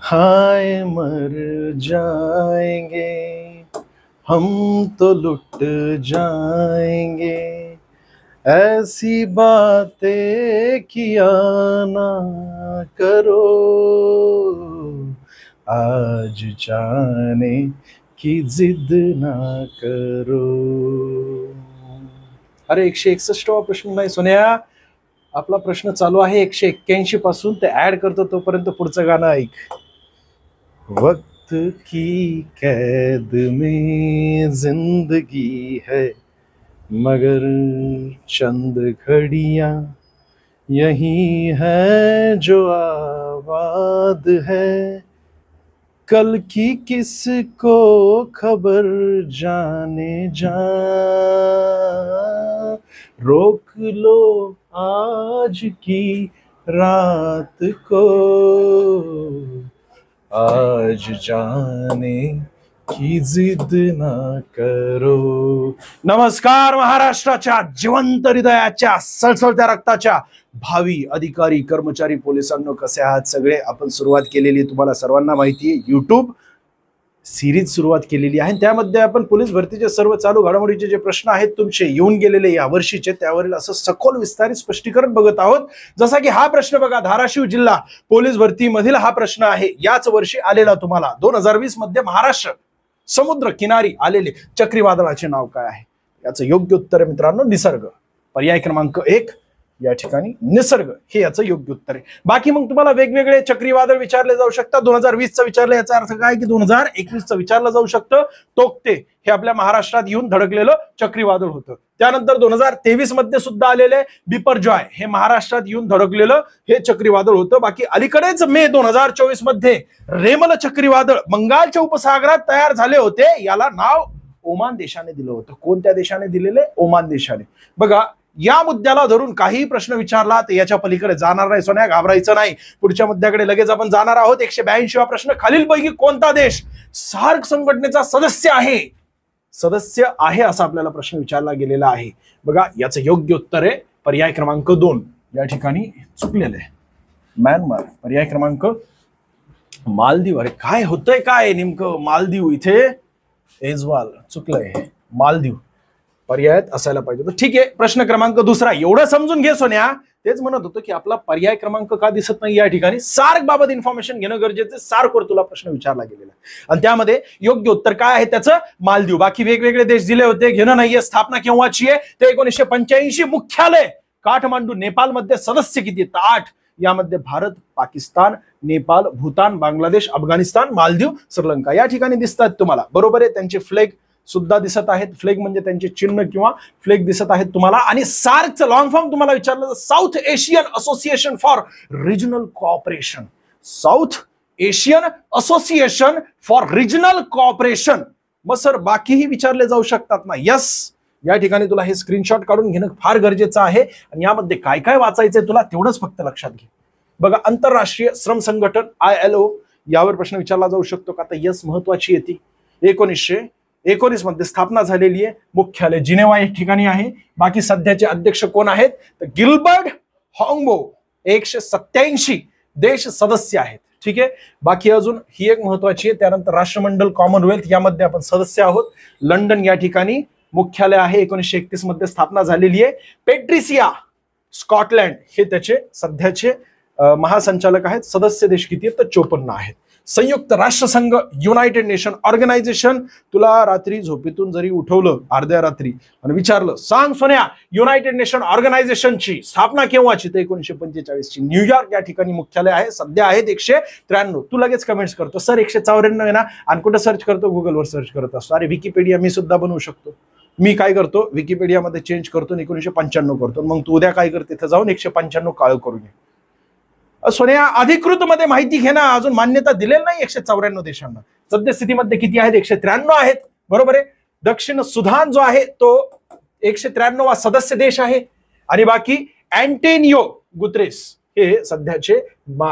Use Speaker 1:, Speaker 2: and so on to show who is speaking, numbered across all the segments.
Speaker 1: हाय मर जाएंगे हम तो लुट जाएंगे, ऐसी बातें किया ना करो, आज जाने की जिद ना करो. अरे 161वा प्रश्न नाही सोन्या, आपला प्रश्न चालू आहे 181 पासून, ते ऍड करतो तोपर्यंत पुढचं गाणं ऐक. वक्त की कैद में जिंदगी है, मगर चंद घड़ियां यही है जो आबाद है, कल की किसको खबर जाने जा, रोक लो आज की रात को, आज जाने की जिद ना करो. नमस्कार महाराष्ट्राच्या जिवंत हृदयाच्या सळसळत्या रक्ताच्या भावी अधिकारी कर्मचारी पोलिसांनो, कसे आहात सगळे. आपण सुरुवात केलेली तुम्हाला सर्वांना माहिती आहे, युट्यूब सिरीज सुरुवात केलेली आहे. त्यामध्ये आपण पोलीस भरतीचे सर्व चालू घडामोडीचे जे प्रश्न आहेत तुमचे येऊन गेलेले या वर्षीचे, त्यावरील असं सखोल विस्तारित स्पष्टीकरण बघत आहोत. जसा की हा प्रश्न बघा, धाराशिव जिल्हा पोलीस भरतीमधील हा प्रश्न आहे, याच वर्षी आलेला तुम्हाला 2020 मध्ये. महाराष्ट्र समुद्र किनारी आलेले चक्रीवादळाचे नाव काय आहे? याचं योग्य उत्तर आहे मित्रांनो निसर्ग. पर्याय क्रमांक 1 या ठिकाणी निसर्ग हे याचं योग्य उत्तर आहे. बाकी मग तुम्हाला वेगवेगळे चक्रीवादळ विचारले जाऊ शकतात. 2020चं विचारलं, याचा अर्थ काय की 2021चं विचारलं जाऊ शकतं. तोक्ते हे आपल्या महाराष्ट्रात येऊन धडकलेलं चक्रीवादळ होतं. त्यानंतर 2023 मध्ये सुद्धा आलेले बिपरजॉय हे महाराष्ट्रात येऊन धडकलेलं हे चक्रीवादळ होतं. बाकी अलीकडेच मे 2024 मध्ये रेमल चक्रीवादळ बंगालच्या उपसागरात तयार झाले होते. याला नाव ओमान देशाने दिलं होतं. कोणत्या देशाने दिलेले? ओमान देशाने. बघा, या मुद्द्याला धरून काही प्रश्न विचारला तर याच्या पलीकडे जाणार नाही सोन्या, घाबरायचं नाही. पुढच्या मुद्द्याकडे लगेच आपण जाणार आहोत. 182वा प्रश्न, खालीलपैकी कोणता देश सार्क संघटनेचा सदस्य आहे? सदस्य आहे असा आपल्याला प्रश्न विचारला गेलेला आहे. बघा, याचं योग्य उत्तर आहे पर्याय क्रमांक 2. या ठिकाणी चुकलेलं आहे, म्यानमार. पर्याय क्रमांक मालदीव. अरे काय होतंय काय नेमकं? मालदीव इथे एजवाल, चुकलंय, मालदीव पर्यायात असायला पाहिजे. तर ठीक आहे. प्रश्न क्रमांक 2 एवढं समजून घे सोन्या. तेच म्हणत होतो की आपला पर्याय क्रमांक का दिसत नाही या ठिकाणी. सार्क बाबत इन्फॉर्मेशन घेणं गरजेचं. सार्कवर तुला प्रश्न विचारला गेलेला आणि त्यामध्ये योग्य उत्तर काय आहे त्याचं? मालदीव. बाकी वेगवेगळे देश दिले होते, घेणं नाहीये. स्थापना केव्हाची आहे? ते 1985. मुख्यालय काठमांडू. नेपाळमध्ये सदस्य किती आहेत? 8. यामध्ये भारत, पाकिस्तान, नेपाळ, भूतान, बांगलादेश, अफगाणिस्तान, मालदीव, श्रीलंका या ठिकाणी दिसतात तुम्हाला. बरोबर आहे. त्यांचे फ्लॅग सुद्धा दिसत आहेत. फ्लॅग म्हणजे त्यांचे चिन्ह किंवा फ्लॅग दिसत आहेत तुम्हाला. आणि सार्कचं लॉंग फॉर्म तुम्हाला विचारलं तर south Asian association for regional cooperation. South Asian association for regional cooperation. मग सर बाकीही विचारले जाऊ शकतात ना? यस. या ठिकाणी तुला हे स्क्रीनशॉट काढून घेणं फार गरजेचं आहे. आणि यामध्ये काय काय वाचायचंय तुला तेवढंच फक्त लक्षात घे. बघा, आंतरराष्ट्रीय श्रम संघटन ILO यावर प्रश्न विचारला जाऊ शकतो का? तर यस महत्वाची येते. 1919 मध्ये स्थापना झालेली आहे. मुख्यालय जिनेवा या ठिकाणी आहे. बाकी सध्याचे अध्यक्ष कोण आहेत? तर गिल्बर्ट हॉंगबो. 187 देश सदस्य आहेत. ठीक आहे. बाकी अजून ही एक महत्वाची आहे. त्यानंतर राष्ट्रमंडळ कॉमनवेल्थ यामध्ये आपण सदस्य आहोत. लंडन या ठिकाणी मुख्यालय आहे. 1931 मध्ये स्थापना झालेली आहे. पेट्रिसिया स्कॉटलँड हे त्याचे सध्याचे महासंचालक आहेत. सदस्य देश किती आहेत? तर 54 आहेत. संयुक्त राष्ट्रसंघ युनायटेड नेशन ऑर्गनायझेशन. तुला रात्री झोपेतून जरी उठवलं अर्ध्या रात्री आणि विचारलं सांग सोन्या युनायटेड नेशन ऑर्गनायझेशनची स्थापना केव्हाची? तर 1945. न्यूयॉर्क या ठिकाणी मुख्यालय आहे. सध्या आहेत 193. तू लगेच कमेंट्स करतो सर 194 आहे ना, आणि कुठं सर्च करतो? गुगलवर सर्च करत असतो. अरे विकिपीडिया मी सुद्धा बनवू शकतो. मी काय करतो विकिपीडियामध्ये चेंज करतो 1995 करतो. मग तू उद्या काय कर तिथं जाऊन 195 काळ करून ये. सोन्या अधिकृत मध्ये माहिती घे ना, अजून मान्यता दिलेली नाही 194 देशांना. सद्यस्थितीमध्ये किती आहेत? 193 आहेत. बरोबर आहे. दक्षिण सुदान जो आहे तो 193वा सदस्य देश आहे. आणि बाकी अँटेनियो गुतेरेस हे सध्याचे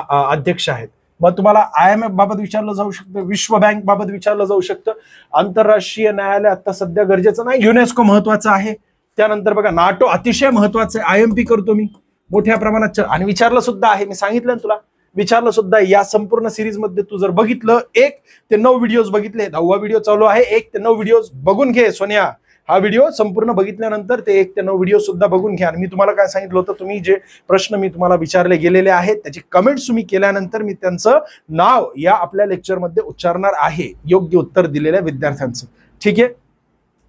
Speaker 1: अध्यक्ष आहेत. मग तुम्हाला IMF बाबत विचारलं जाऊ शकतं, विश्व बँक बाबत विचारलं जाऊ शकतं. आंतरराष्ट्रीय न्यायालय आता सध्या गरजेचं नाही. युनेस्को महत्वाचं आहे. त्यानंतर बघा नाटो अतिशय महत्वाचं आहे. IMP करतो मी मोठ्या प्रमाणात आणि विचारलं सुद्धा आहे. मी सांगितलं तुला विचारलं सुद्धा. या संपूर्ण सिरीज मध्ये तू जर बघितलं 1 ते 9 व्हिडिओज बघितले, 10वा व्हिडिओ चालू आहे, 1 ते 9 व्हिडिओज बघून घे सोनिया. हा व्हिडिओ संपूर्ण बघितल्यानंतर ते 1 ते 9 व्हिडिओ सुद्धा बघून घ्या. आणि मी तुम्हाला काय सांगितलं होतं, तुम्ही जे प्रश्न मी तुम्हाला विचारले गेलेले आहेत त्याची कमेंट्स तुम्ही केल्यानंतर मी त्यांचं नाव या आपल्या लेक्चरमध्ये उच्चारणार आहे, योग्य उत्तर दिलेल्या विद्यार्थ्यांचं. ठीक आहे,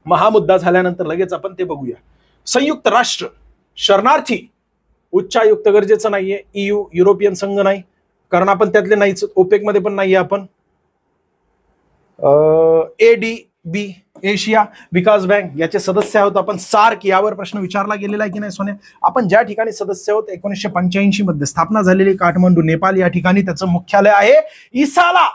Speaker 1: मग हा मुद्दा झाल्यानंतर लगेच आपण ते बघूया. संयुक्त राष्ट्र शरणार्थी उच्चायुक्त गरजेचं नाहीये, EU युरोपियन संघ नाही, कारण आपण त्यातले नाहीच, ओपेक मध्ये पण नाहीये आपण. ADB एशिया विकास बँक याचे सदस्य आहोत आपण. सार्क यावर प्रश्न विचारला गेलेला आहे की नाही सोन्या. आपण ज्या ठिकाणी सदस्य आहोत 1985 मध्ये स्थापना झालेली काठमांडू नेपाळ या ठिकाणी त्याचं मुख्यालय आहे. इसाला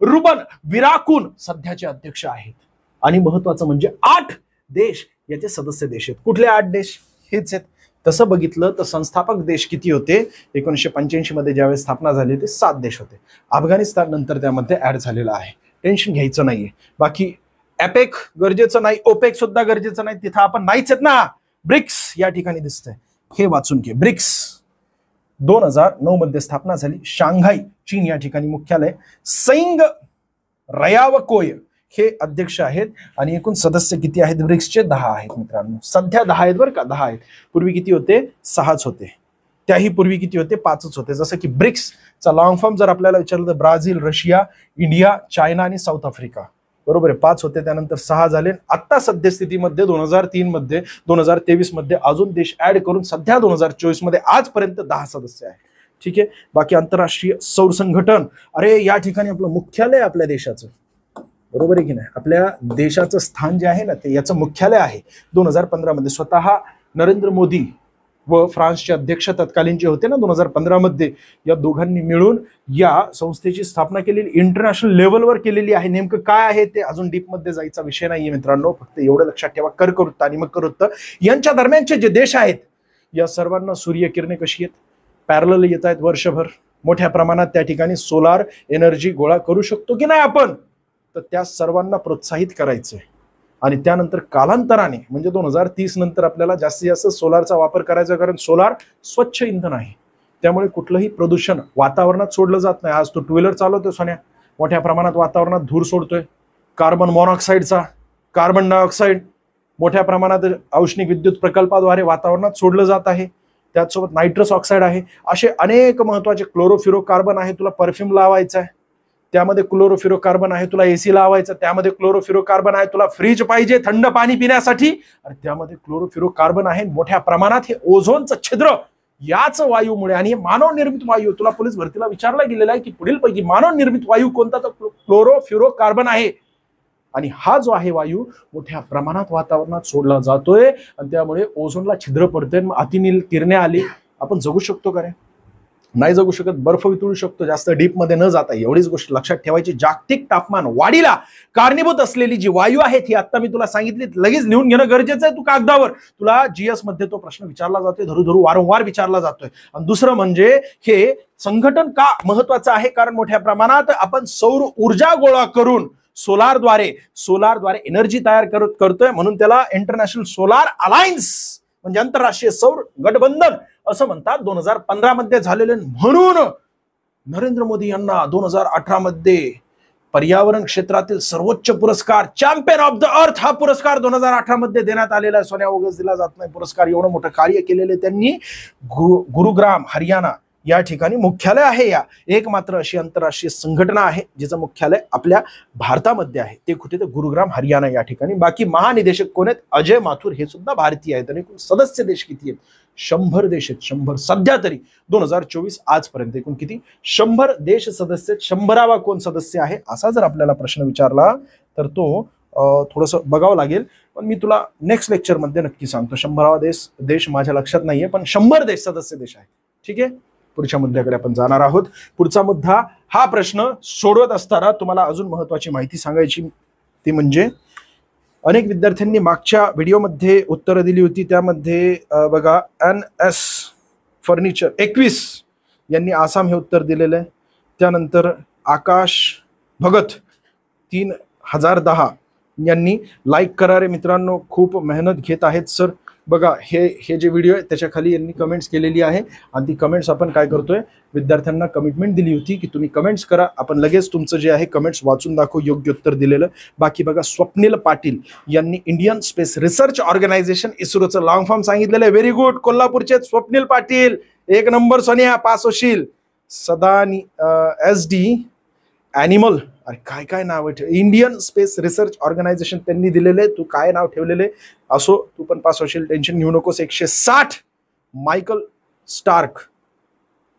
Speaker 1: रुबन विराकुन सध्याचे अध्यक्ष आहेत. आणि महत्वाचं म्हणजे 8 देश याचे सदस्य देश आहेत. कुठले 8 देश? हेच आहेत. तसं बघितलं तर संस्थापक देश किती होते 1985 मध्ये ज्यावेळेस स्थापना झाली ते 7 देश होते. अफगाणिस्तान नंतर त्यामध्ये ऍड झालेला आहे, टेन्शन घ्यायचं नाहीये. बाकी एपेक गरजेचं नाही, ओपेक सुद्धा गरजेचं नाही, तिथं आपण नाहीच आहेत ना. ब्रिक्स या ठिकाणी दिसतंय, हे वाचून घे. ब्रिक्स 2009 मध्ये स्थापना झाली. शांघाई चीन या ठिकाणी मुख्यालय. सैंग रयावकोय हे अध्यक्ष आहेत. आणि एकूण सदस्य किती आहेत ब्रिक्सचे? 10 आहेत मित्रांनो. सध्या 10 आहेत बरं का, 10 आहेत. पूर्वी किती होते? 6च होते. त्याही पूर्वी किती होते? 5च होते. जसं की ब्रिक्सचा लॉंग फॉर्म जर आपल्याला विचारलं तर ब्राझील, रशिया, इंडिया, चायना आणि साऊथ आफ्रिका. बरोबर आहे, 5 होते, त्यानंतर 6 झाले. आता सद्यस्थितीमध्ये 2003 मध्ये 2023 मध्ये अजून देश ऍड करून सध्या 2024 मध्ये आजपर्यंत 10 सदस्य आहेत. ठीक आहे. बाकी आंतरराष्ट्रीय सौर संघटन, अरे या ठिकाणी आपलं मुख्यालय आपल्या देशाचं, बरोबर आहे की नाही, आपल्या देशाचं स्थान जे आहे ना ते याचं मुख्यालय आहे. 2015 मध्ये स्वतः नरेंद्र मोदी व फ्रान्सचे अध्यक्ष तत्कालीन जे होते ना 2015 मध्ये, या दोघांनी मिळून या संस्थेची स्थापना केलेली, इंटरनॅशनल लेवलवर केलेली आहे. नेमकं काय आहे ते अजून डीप मध्ये जायचा विषय नाहीये मित्रांनो, फक्त एवढं लक्षात ठेवा. कर्कवृत्त आणि मकरवृत्त यांच्या दरम्यानचे जे देश आहेत या सर्वांना सूर्यकिरणे कशी आहेत? पॅरलल येत आहेत वर्षभर. मोठ्या प्रमाणात त्या ठिकाणी सोलार एनर्जी गोळा करू शकतो की नाही आपण, तर त्या सर्वांना प्रोत्साहित करायचंय. आणि त्यानंतर कालांतराने म्हणजे 2030 नंतर आपल्याला जास्तीत जास्त सोलारचा वापर करायचा, कारण सोलार स्वच्छ इंधन आहे. त्यामुळे कुठलंही प्रदूषण वातावरणात सोडलं जात नाही. आज तो 2 व्हीलर चालवतोय सोन्या, मोठ्या प्रमाणात वातावरणात धूर सोडतोय, कार्बन मोनॉक्साईडचा, कार्बन डायऑक्साईड मोठ्या प्रमाणात औष्णिक विद्युत प्रकल्पाद्वारे वातावरणात सोडलं जात आहे. त्याचसोबत नायट्रस ऑक्साईड आहे. असे अनेक महत्वाचे, क्लोरोफ्युरो कार्बन आहे, तुला परफ्यूम लावायचा आहे त्यामध्ये क्लोरोफ्युरो कार्बन आहे, तुला एसी लावायचा त्यामध्ये क्लोरोफ्युरो कार्बन आहे, तुला फ्रीज पाहिजे थंड पाणी पिण्यासाठी आणि त्यामध्ये क्लोरोफ्युरो कार्बन आहे मोठ्या प्रमाणात. हे ओझोनचं छिद्र याच वायूमुळे, आणि हे मानव निर्मित वायू, तुला पोलीस भरतीला विचारला गेलेला आहे की पुढील पैकी मानव निर्मित वायू कोणता, तर क्लोरोफ्युरो कार्बन आहे. आणि हा जो आहे वायू मोठ्या प्रमाणात वातावरणात सोडला जातोय आणि त्यामुळे ओझोनला छिद्र पडतंय. अतिनील किरणे आली, आपण जगू शकतो का रे? नाही जगू शकत. बर्फ वितळू शकतो. जास्त डीप मध्ये न जाता एवढीच गोष्ट लक्षात ठेवायची. जागतिक तापमान वाढीला कारणीभूत असलेली जी वायू आहे ही आता मी तुला सांगितली, लगेच लिहून घेणं गरजेचं आहे. तू कागदावर, तुला जीएस मध्ये तो प्रश्न विचारला जातोय, धरू वारंवार विचारला जातोय. आणि दुसरं म्हणजे हे संघटन का महत्वाचं आहे, कारण मोठ्या प्रमाणात आपण सौर ऊर्जा गोळा करून सोलारद्वारे एनर्जी तयार करतोय. म्हणून त्याला इंटरनॅशनल सोलार अलायन्स म्हणजे आंतरराष्ट्रीय सौर गठबंधन असं म्हणतात. 2015 मध्ये झालेले. म्हणून नरेंद्र मोदी यांना 2018 मध्ये पर्यावरण क्षेत्रातील सर्वोच्च पुरस्कार चॅम्पियन ऑफ द अर्थ हा पुरस्कार 2018 मध्ये देण्यात आलेला आहे. सोन्या उगाच दिला जात नाही पुरस्कार. एवढं मोठं कार्य केलेले त्यांनी. गुरुग्राम हरियाणा या ठिकाणी मुख्यालय आहे. या एकमात्र अशी आंतरराष्ट्रीय संघटना आहे जिचं मुख्यालय आपल्या भारतामध्ये आहे. ते कुठे? तर गुरुग्राम हरियाणा या ठिकाणी. बाकी महानिदेशक कोण आहेत? अजय माथुर, हे सुद्धा भारतीय आहेत. आणि सदस्य देश किती आहेत? 100 देश आहेत. 100 सध्या तरी 2024 आजपर्यंत एकूण किती? 100 देश सदस्य. 100वा कोण सदस्य आहे असा जर आपल्याला प्रश्न विचारला तर तो थोडस बघावं लागेल. पण मी तुला नेक्स्ट लेक्चर मध्ये नक्की सांगतो. 100वा देश माझ्या लक्षात नाहीये, पण 100 देश सदस्य देश आहे. ठीक आहे. पुढच्या मुद्द्याकडे आपण जाणार आहोत. पुढचा मुद्दा, हा प्रश्न सोडवत असताना तुम्हाला अजून महत्वाची माहिती सांगायची, ती म्हणजे अनेक विद्यार्थ्यांनी मागच्या व्हिडिओमध्ये उत्तरं दिली होती. त्यामध्ये बघा, NS फर्निचर 21 यांनी आसाम हे उत्तर दिलेलं आहे. त्यानंतर आकाश भगत 3010 यांनी लाईक करा रे मित्रांनो, खूप मेहनत घेत आहेत सर. बघा हे जे व्हिडिओ आहे त्याच्या खाली यांनी कमेंट्स केलेली आहे आणि ती कमेंट्स आपण काय करतोय, विद्यार्थ्यांना कमिटमेंट दिली होती की तुम्ही कमेंट्स करा, आपण लगेच तुमचं जे आहे कमेंट्स वाचून दाखवू योग्य उत्तर दिलेलं. बाकी बघा, स्वप्नील पाटील यांनी इंडियन स्पेस रिसर्च ऑर्गनायझेशन इस्रोचं लॉंग फॉर्म सांगितलेलं आहे. व्हेरी गुड, कोल्हापूरचे स्वप्नील पाटील, एक नंबर सोनिया, पास होशील. सदानी SD ॲनिमल, अरे काय काय नाव आहे, इंडियन स्पेस रिसर्च ऑर्गनायझेशन त्यांनी दिलेले, तू काय नाव ठेवलेले असो, तू पण पास होशील, टेन्शन घेऊ नकोस. 160. मायकल स्टार्क,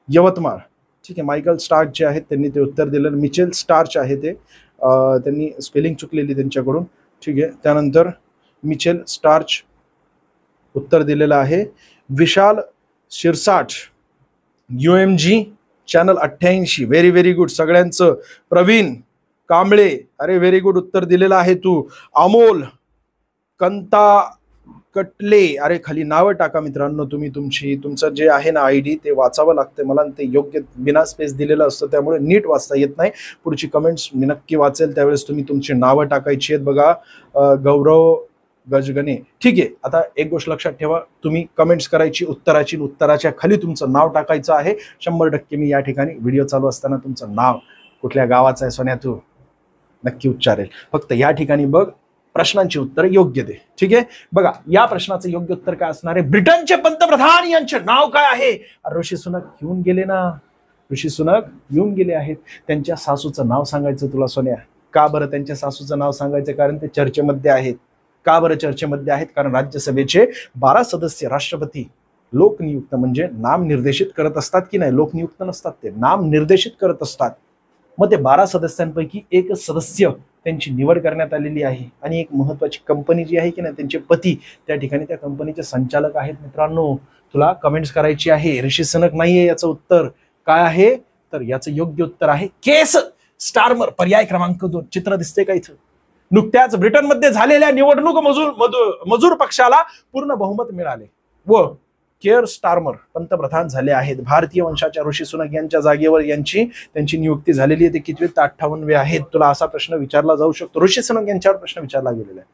Speaker 1: यवतमाळ, ठीक आहे. मायकल स्टार्क जे आहेत त्यांनी ते उत्तर दिलं. मिचेल स्टार्च आहे ते, त्यांनी स्पेलिंग चुकलेली त्यांच्याकडून, ठीक आहे. त्यानंतर मिचेल स्टार्च उत्तर दिलेलं आहे. Vishal Shirsat, UMG channel 88, very very good सगळ्यांचं. प्रवीण कांबळे, अरे व्हेरी गुड उत्तर दिलेलं आहे तू. अमोल कंता कटले, अरे खाली नावं टाका मित्रांनो तुम्ही, तुमचं जे आहे ना ID ते वाचावं लागतं मला, ते योग्य बिना स्पेस दिलेलं असतं त्यामुळे नीट वाचता येत नाही. पुढची कमेंट्स मी नक्की वाचेल त्यावेळेस तुम्ही तुमची नावं टाकायची आहेत. बघा, गौरव गजगणे, ठीक आहे. आता एक गोष्ट लक्षात ठेवा, तुम्ही कमेंट्स करायची उत्तराची, उत्तराच्या खाली तुमचं नाव टाकायचं आहे. 100% मी या ठिकाणी व्हिडिओ चालू असताना तुमचं नाव कुठल्या गावाचं आहे सोन्या तू नक्की उच्चारेल. फक्त या ठिकाणी बघ, प्रश्नांची उत्तर योग्य दे, ठीक आहे. बघा, या प्रश्नाचं योग्य उत्तर काय असणार आहे, ब्रिटनचे पंतप्रधान यांचे नाव काय आहे. ऋषी सुनक येऊन गेले ना, ऋषी सुनक येऊन गेले आहेत. त्यांच्या सासूचं नाव सांगायचं तुला सोन्या. का बरं त्यांच्या सासूचं नाव सांगायचं, कारण ते चर्चेमध्ये आहेत. का बरं चर्चेमध्ये आहेत, कारण राज्यसभेचे 12 सदस्य राष्ट्रपती लोकनियुक्त म्हणजे नाम निर्देशित करत असतात की नाही, लोकनियुक्त नसतात, ते नाम निर्देशित करत असतात. मग ते 12 सदस्यांपैकी एक सदस्य त्यांची निवड करण्यात आलेली आहे आणि एक महत्वाची कंपनी जी आहे की नाही, त्यांचे पती त्या ठिकाणी त्या कंपनीचे संचालक आहेत. मित्रांनो, तुला कमेंट्स करायची आहे. ऋषी सुनक नाहीये याचं उत्तर. काय आहे तर याचं योग्य उत्तर आहे केस स्टार्मर, पर्याय क्रमांक 2. चित्र दिसते का इथं. नुकत्याच ब्रिटनमध्ये झालेल्या निवडणूक मजूर पक्षाला पूर्ण बहुमत मिळाले व केअर स्टार्मर पंतप्रधान झाले आहेत. भारतीय वंशाच्या ऋषी सुनक यांच्या जागेवर त्यांची नियुक्ती झालेली आहे. ते कितवे, 58वे आहेत. तुला असा प्रश्न विचारला जाऊ शकतो. ऋषी सुनक यांच्यावर प्रश्न विचारला गेलेला आहे.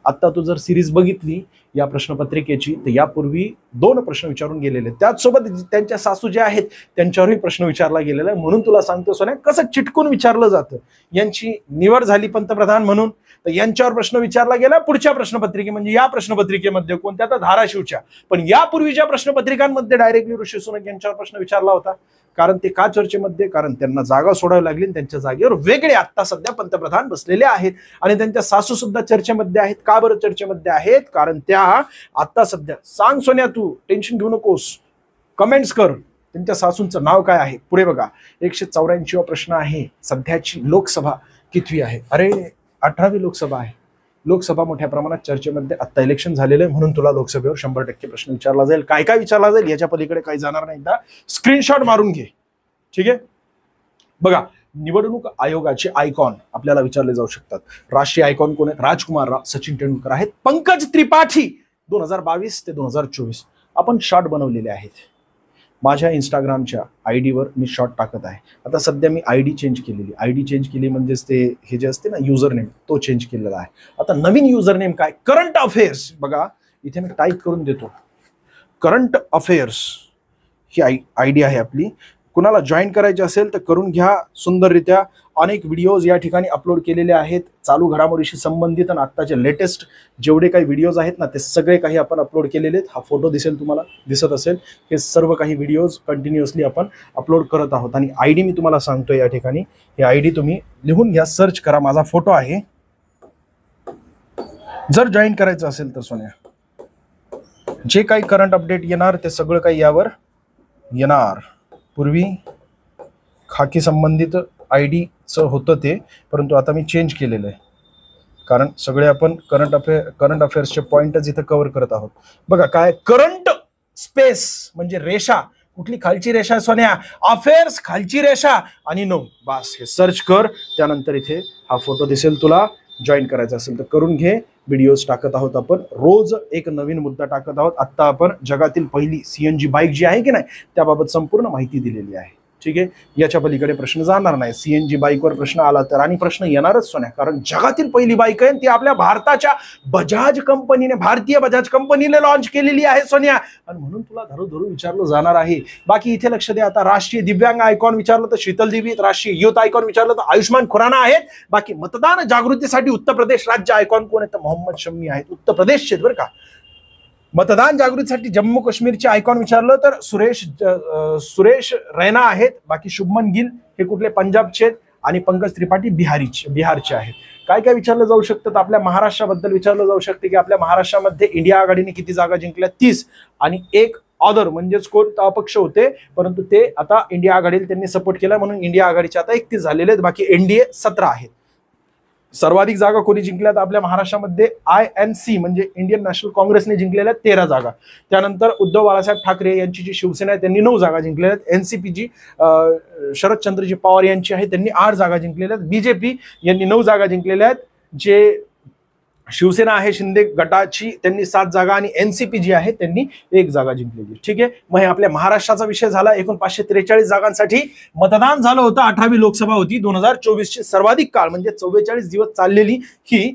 Speaker 1: आता तू जर सिरीज बघितली या प्रश्नपत्रिकेची तर यापूर्वी 2 प्रश्न विचारून गेलेले, त्याचसोबत त्यांच्या सासू जे आहेत त्यांच्यावरही प्रश्न विचारला गेलेला आहे. म्हणून तुला सांगतो सोन्या, कसं चिटकून विचारलं जातं. यांची निवड झाली पंतप्रधान म्हणून, तर यांच्यावर प्रश्न विचारला गेला पुढच्या प्रश्नपत्रिके म्हणजे या प्रश्नपत्रिकेमध्ये, कोणत्या तर धाराशिवच्या. पण यापूर्वीच्या प्रश्नपत्रिकांमध्ये डायरेक्टली ऋषी सुनक यांच्यावर प्रश्न विचारला होता. कारण ते का चर्चेमध्ये, कारण त्यांना जागा सोडावी लागली, त्यांच्या जागेवर वेगळे आता सध्या पंतप्रधान बसलेले आहेत आणि त्यांच्या सासू सुद्धा चर्चेमध्ये आहेत. का बरं चर्चेमध्ये आहेत, कारण त्या आता सध्या, सांग सोन्या तू टेन्शन घेऊ नकोस, कमेंट्स कर, त्यांच्या सासूंचं नाव काय आहे. पुढे बघा, 184वा प्रश्न आहे, सध्याची लोकसभा कितवी आहे. अरे 18वी लोकसभा आहे. लोकसभा मोठ्या प्रमाणात चर्चेमध्ये, आता इलेक्शन झालेलं आहे म्हणून तुला लोकसभेवर 100% प्रश्न विचारला जाईल. काय काय विचारला जाईल याच्या पलीकडे काही जाणार नाही. एकदा स्क्रीनशॉट मारून घे, ठीक आहे. बघा, निवडणूक आयोगाचे आयकॉन आपल्याला विचारले जाऊ शकतात. राष्ट्रीय आयकॉन कोण आहेत, राजकुमार राव, सचिन तेंडुलकर आहेत. पंकज त्रिपाठी 2022 ते 2024 आपण शॉर्ट बनवलेले आहेत. माझ्या इंस्टाग्रामच्या ID वर मी शॉर्ट टाकत आहे. आता सध्या मी ID चेंज केली म्हणजेच ते हे जे असते ना युजर नेम, तो चेंज केलेला आहे. आता नवीन युजर नेम काय, करंट अफेअर्स. बघा इथे मी टाईप करून देतो, करंट अफेअर्स ही ID आहे आपली. कुणाला जॉईन करायचे असेल तर करून घ्या सुंदररित्या. अनेक व्हिडिओज या ठिकाणी अपलोड केलेले आहेत चालू घडामोडीशी संबंधित आणि आत्ताचे लेटेस्ट जेवढे काही व्हिडिओज आहेत ना ते सगळे काही आपण अपलोड केलेले आहेत. हा फोटो दिसेल, तुम्हाला दिसत असेल, हे सर्व काही व्हिडिओज कंटिन्युअसली आपण अपलोड करत आहोत. आणि ID मी तुम्हाला सांगतोय या ठिकाणी, हे ID तुम्ही लिहून घ्या, सर्च करा, माझा फोटो आहे. जर जॉईन करायचं असेल तर सोन्या, जे काही करंट अपडेट येणार ते सगळं काही यावर येणार. पूर्वी खाकी संबंधित ID होतं ते, परंतु आता मी चेंज केलेलं आहे कारण सगळे आपण करंट अफेअर्सचे पॉइंटच इथं कव्हर करत आहोत. बघा काय, करंट स्पेस म्हणजे रेषा, कुठली खालची रेषा सोन्या, अफेअर्स खालची रेषा आणि नो, बस हे सर्च कर. त्यानंतर इथे हा फोटो दिसेल. तुला जॉईन करायचं असेल तर करून घे. व्हिडिओज टाकत आहोत आपण, रोज एक नवीन मुद्दा टाकत आहोत. आता आपण जगातील पहिली CNG बाईक जी आहे की नाही त्याबाबत संपूर्ण माहिती दिलेली आहे, ठीक आहे, याच्या पलीकडे प्रश्न जाणार नाही. सीएनजी बाईकवर प्रश्न आला तर, आणि प्रश्न येणारच सोन्या, कारण जगातील पहिली बाईक आहे ती आपल्या भारताच्या बजाज कंपनीने, भारतीय बजाज कंपनीने लॉन्च केलेली आहे सोन्या, आणि म्हणून तुला धरू विचारलं जाणार आहे. बाकी इथे लक्ष द्या, आता राष्ट्रीय दिव्यांग आयकॉन विचारलं तर शीतल देवी, राष्ट्रीय युथ आयकॉन विचारलं तर आयुष्मान खुराना आहेत. बाकी मतदान जागृतीसाठी उत्तर प्रदेश राज्य आयकॉन कोण आहे तर मोहम्मद शम्मी आहेत, उत्तर प्रदेशचे बरं का. मतदान जागृतीसाठी जम्मू काश्मीरचे आयकॉन विचारलं तर सुरेश रैना आहेत. बाकी शुभमन गिल हे कुठले पंजाबचे आहेत, आणि पंकज त्रिपाठी बिहारचे आहेत. काय काय विचारलं जाऊ शकतं तर आपल्या महाराष्ट्राबद्दल विचारलं जाऊ शकते की आपल्या महाराष्ट्रामध्ये इंडिया आघाडीने किती जागा जिंकल्या, 30, आणि एक ऑदर म्हणजेच कोण अपक्ष होते, परंतु ते आता इंडिया आघाडीला त्यांनी सपोर्ट केला म्हणून इंडिया आघाडीचे आता 31 झालेले आहेत. बाकी एनडीए 17 आहेत. सर्वाधिक जागा कोणी जिंकल्यात आपल्या महाराष्ट्रामध्ये INC म्हणजे इंडियन नॅशनल काँग्रेसने जिंकलेल्या 13 जागा. त्यानंतर उद्धव बाळासाहेब ठाकरे यांची जी शिवसेना आहे त्यांनी 9 जागा जिंकलेल्या आहेत. NCP जी शरदचंद्रजी पवार यांची आहे त्यांनी 8 जागा जिंकलेल्या आहेत. BJP यांनी 9 जागा जिंकलेल्या आहेत. जे शिवसेना आहे शिंदे गटाची त्यांनी 7 जागा, आणि NCP जी आहे त्यांनी 1 जागा जिंकलेली. ठीक आहे, मग हे आपल्या महाराष्ट्राचा विषय झाला. एकूण 543 जागांसाठी मतदान झालं होतं. 18वी लोकसभा होती 2024 ची सर्वाधिक काळ म्हणजे 44 दिवस चाललेली ही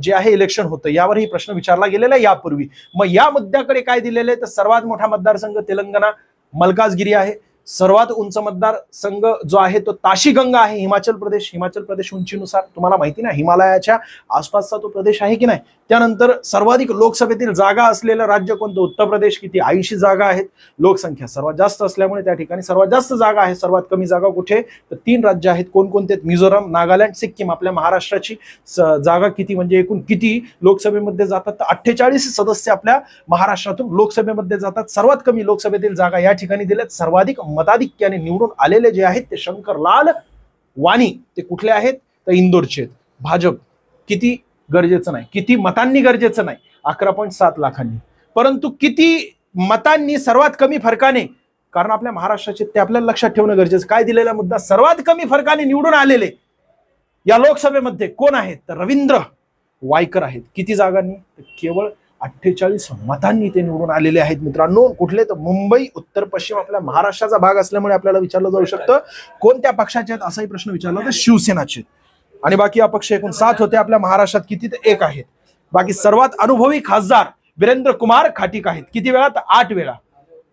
Speaker 1: जे आहे इलेक्शन होतं. यावरही प्रश्न विचारला गेलेला यापूर्वी. मग या मुद्द्याकडे काय दिलेलं आहे तर सर्वात मोठा मतदारसंघ तेलंगणा मलकाजगिरी आहे. सर्वात उंच मतदारसंघ जो आहे तो ताशीगंगा आहे, हिमाचल प्रदेश उंचीनुसार तुम्हाला माहिती ना हिमालयाच्या आसपासचा तो प्रदेश आहे की नाही. त्यानंतर सर्वाधिक लोकसभेतील जागा असलेलं राज्य कोणतं, उत्तर प्रदेश, किती 80 जागा आहेत. लोकसंख्या सर्वात जास्त असल्यामुळे त्या ठिकाणी सर्वात जास्त जागा आहे. सर्वात कमी जागा कुठे तर 3 राज्य आहेत. कोणकोणते, मिझोराम, नागालँड, सिक्कीम. आपल्या महाराष्ट्राची जागा किती म्हणजे एकूण किती लोकसभेमध्ये जातात तर 48 सदस्य आपल्या महाराष्ट्रातून लोकसभेमध्ये जातात. सर्वात कमी लोकसभेतील जागा या ठिकाणी दिल्यात. सर्वाधिक मताधिक्याने निवडून आलेले जे आहेत ते शंकरलाल वाणी, ते कुठले आहेत तर इंदोरचे आहेत. भाजप किती गरजेचं नाही, किती मतांनी गरजेचं नाही, 11.7 लाखांनी, परंतु किती मतांनी सर्वात कमी फरकाने, कारण आपल्या महाराष्ट्राचे ते आपल्याला लक्षात ठेवणं गरजेचं. काय दिलेला मुद्दा, सर्वात कमी फरकाने निवडून आलेले या लोकसभेमध्ये कोण आहेत तर रवींद्र वायकर आहेत. किती जागांनी तर केवळ 48 मतांनी ते निवडून आलेले आहेत मित्रांनो. कुठले तर मुंबई उत्तर पश्चिम आपल्या महाराष्ट्राचा भाग असल्यामुळे आपल्याला विचारलं जाऊ शकतं कोणत्या पक्षाचे आहेत असाही प्रश्न विचारला तर शिवसेनाचे. आणि बाकी अपक्ष एकूण 7 होते आपल्या महाराष्ट्रात, किती तर 1 आहेत. बाकी सर्वात अनुभवी खासदार वीरेंद्र कुमार खाटीक आहेत. किती वेळा तर 8 वेळा.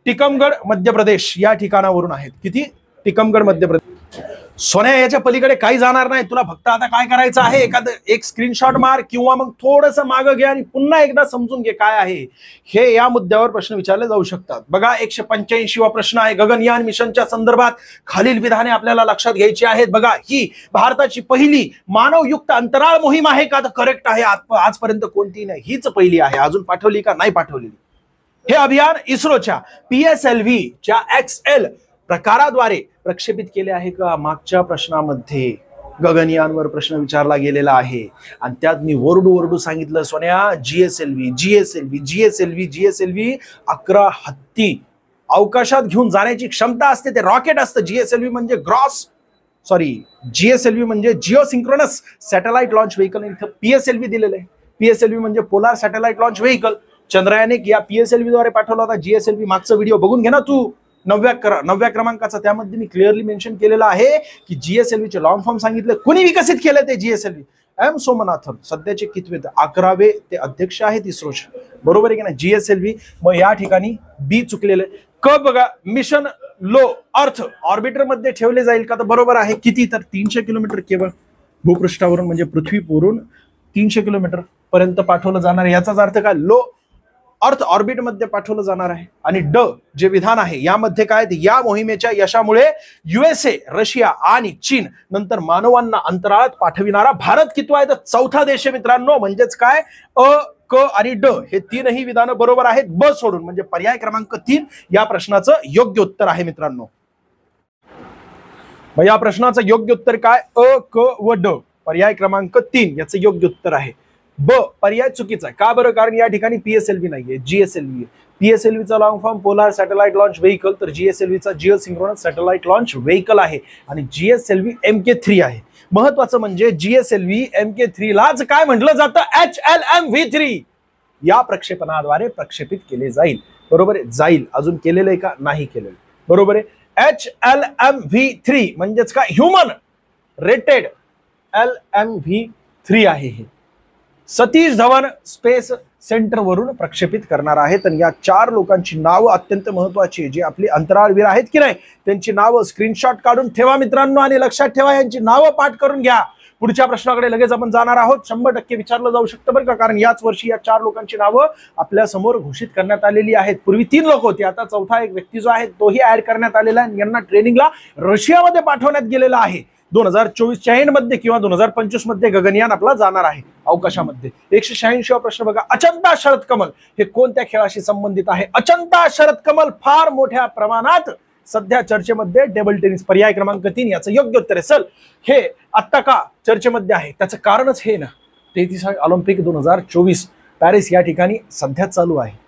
Speaker 1: टिकमगड मध्य प्रदेश या ठिकाणावरून आहेत. किती, टिकमगड मध्य प्रदेश. सोन्या याच्या पलीकडे काही जाणार नाही. तुला फक्त आता काय करायचं आहे, एक स्क्रीनशॉट मार किंवा मग थोडंसं मागं घे आणि पुन्हा एकदा समजून घे काय आहे हे. या मुद्द्यावर प्रश्न विचारले जाऊ शकतात. बघा 185वा प्रश्न आहे, गगनयान मिशनच्या संदर्भात खालील विधाने आपल्याला लक्षात घ्यायची आहेत. बघा, ही भारताची पहिली मानवयुक्त अंतराळ मोहीम आहे का तर करेक्ट आहे. आजपर्यंत कोणती नाही, हीच पहिली आहे. अजून पाठवली का नाही पाठवलेली. हे अभियान इस्रोच्या PSLV च्या XL प्रकाराद्वारे प्रक्षेपित केले आहे का. मागच्या प्रश्नामध्ये गगनयानवर प्रश्न विचारला गेलेला आहे आणि त्यात मी ओरडू सांगितलं सोन्या, GSLV 11 हत्ती अवकाशात घेऊन जाण्याची क्षमता असते. ते रॉकेट असतं. GSLV म्हणजे GSLV म्हणजे Jio synchronous satellite launch vehicle. इथं PSLV दिलेलं आहे. PSLV म्हणजे polar satellite launch vehicle. Chandrayaan 1 या PSLV द्वारे पाठवला होता. GSLV मागचा व्हिडिओ बघून घे ना तू, 9व्या क्रमांकाचा. त्यामध्ये मी क्लिअरली मेन्शन केलेलं आहे की GSLV चे लॉंग फॉर्म सांगितले. कोणी विकसित केलं ते GSLV. M सोमनाथन सध्याचे कितवे 11वे ते अध्यक्ष आहेत इस्रोचे. बरोबर आहे की नाही GSLV. मग या ठिकाणी B चुकलेलं आहे. क बघा, मिशन लो अर्थ ऑर्बिटर मध्ये ठेवले जाईल का तर बरोबर आहे. किती तर 300 किलोमीटर केवळ भूपृष्ठावरून म्हणजे पृथ्वीवरून 300 किलोमीटर पर्यंत पाठवलं जाणार. याचाच अर्थ काय, लो अर्थ ऑर्बिट मध्ये पाठवलं जाणार आहे. आणि ड जे विधान आहे यामध्ये काय, या मोहिमेच्या यशामुळे USA, रशिया आणि चीन नंतर मानवांना अंतराळात पाठविणारा भारत कितवा आहे तर 4था देश आहे मित्रांनो. म्हणजेच काय, अ, क आणि ड हे 3ही विधानं बरोबर आहेत ब सोडून. म्हणजे पर्याय क्रमांक 3 या प्रश्नाचं योग्य उत्तर आहे मित्रांनो. मग या प्रश्नाचं योग्य उत्तर काय, अ, क व ड. पर्याय क्रमांक 3 याचं योग्य उत्तर आहे. ब पर्याय चुकीचा आहे. का बरं, कारण या ठिकाणी PSLV नाहीये, GSLV. PSLV चा long form polar satellite launch vehicle, तर GSLV चा Jio synchronous satellite launch vehicle आहे. आणि GSLV MK3 आहे. महत्वाचं म्हणजे GSLV MK3 लाच काय म्हटलं जातं, HLMV3 या प्रक्षेपणाद्वारे प्रक्षेपित केले जाईल. बरोबर आहे, जाईल. अजून केलेलं आहे का, नाही केलेलं. बरोबर आहे. HLMV3 म्हणजेच काय, ह्युमन रेटेड LMV3 आहे हे. सतीश धवन स्पेस सेंटर वरून प्रक्षेपित करणार आहेत. आणि या 4 लोकांची नावं अत्यंत महत्वाची, जे आपले अंतराळवीर आहेत की नाही, त्यांची नावं स्क्रीनशॉट काढून ठेवा मित्रांनो, आणि लक्षात ठेवा यांची नावं पाठ करून घ्या. पुढच्या प्रश्नाकडे लगेच आपण जाणार आहोत. 100% विचारलं जाऊ शकतं बरं का, कारण याच वर्षी या 4 लोकांची नावं आपल्या समोर घोषित करण्यात आलेली आहेत. पूर्वी 3 लोक होते, आता चौथा एक व्यक्ती जो आहे तोही ऍड करण्यात आलेला आहे. यांना ट्रेनिंगला रशियामध्ये पाठवण्यात गेलेला आहे. 2024च्या एंड मध्ये किंवा 2025 मध्ये गगनयान आपला जाणार आहे अवकाशामध्ये. 186 प्रश्न बघा, अचंता शरद कमल हे कोणत्या खेळाशी संबंधित आहे? अचंता शरद कमल फार मोठ्या प्रमाणात सध्या चर्चेमध्ये टेबल टेनिस. पर्याय क्रमांक 3 याचं योग्य उत्तर आहे. चल, हे आत्ता का चर्चेमध्ये आहे त्याचं कारणच हे ना, 33वी ऑलिम्पिक 2024 पॅरिस या ठिकाणी सध्या चालू आहे.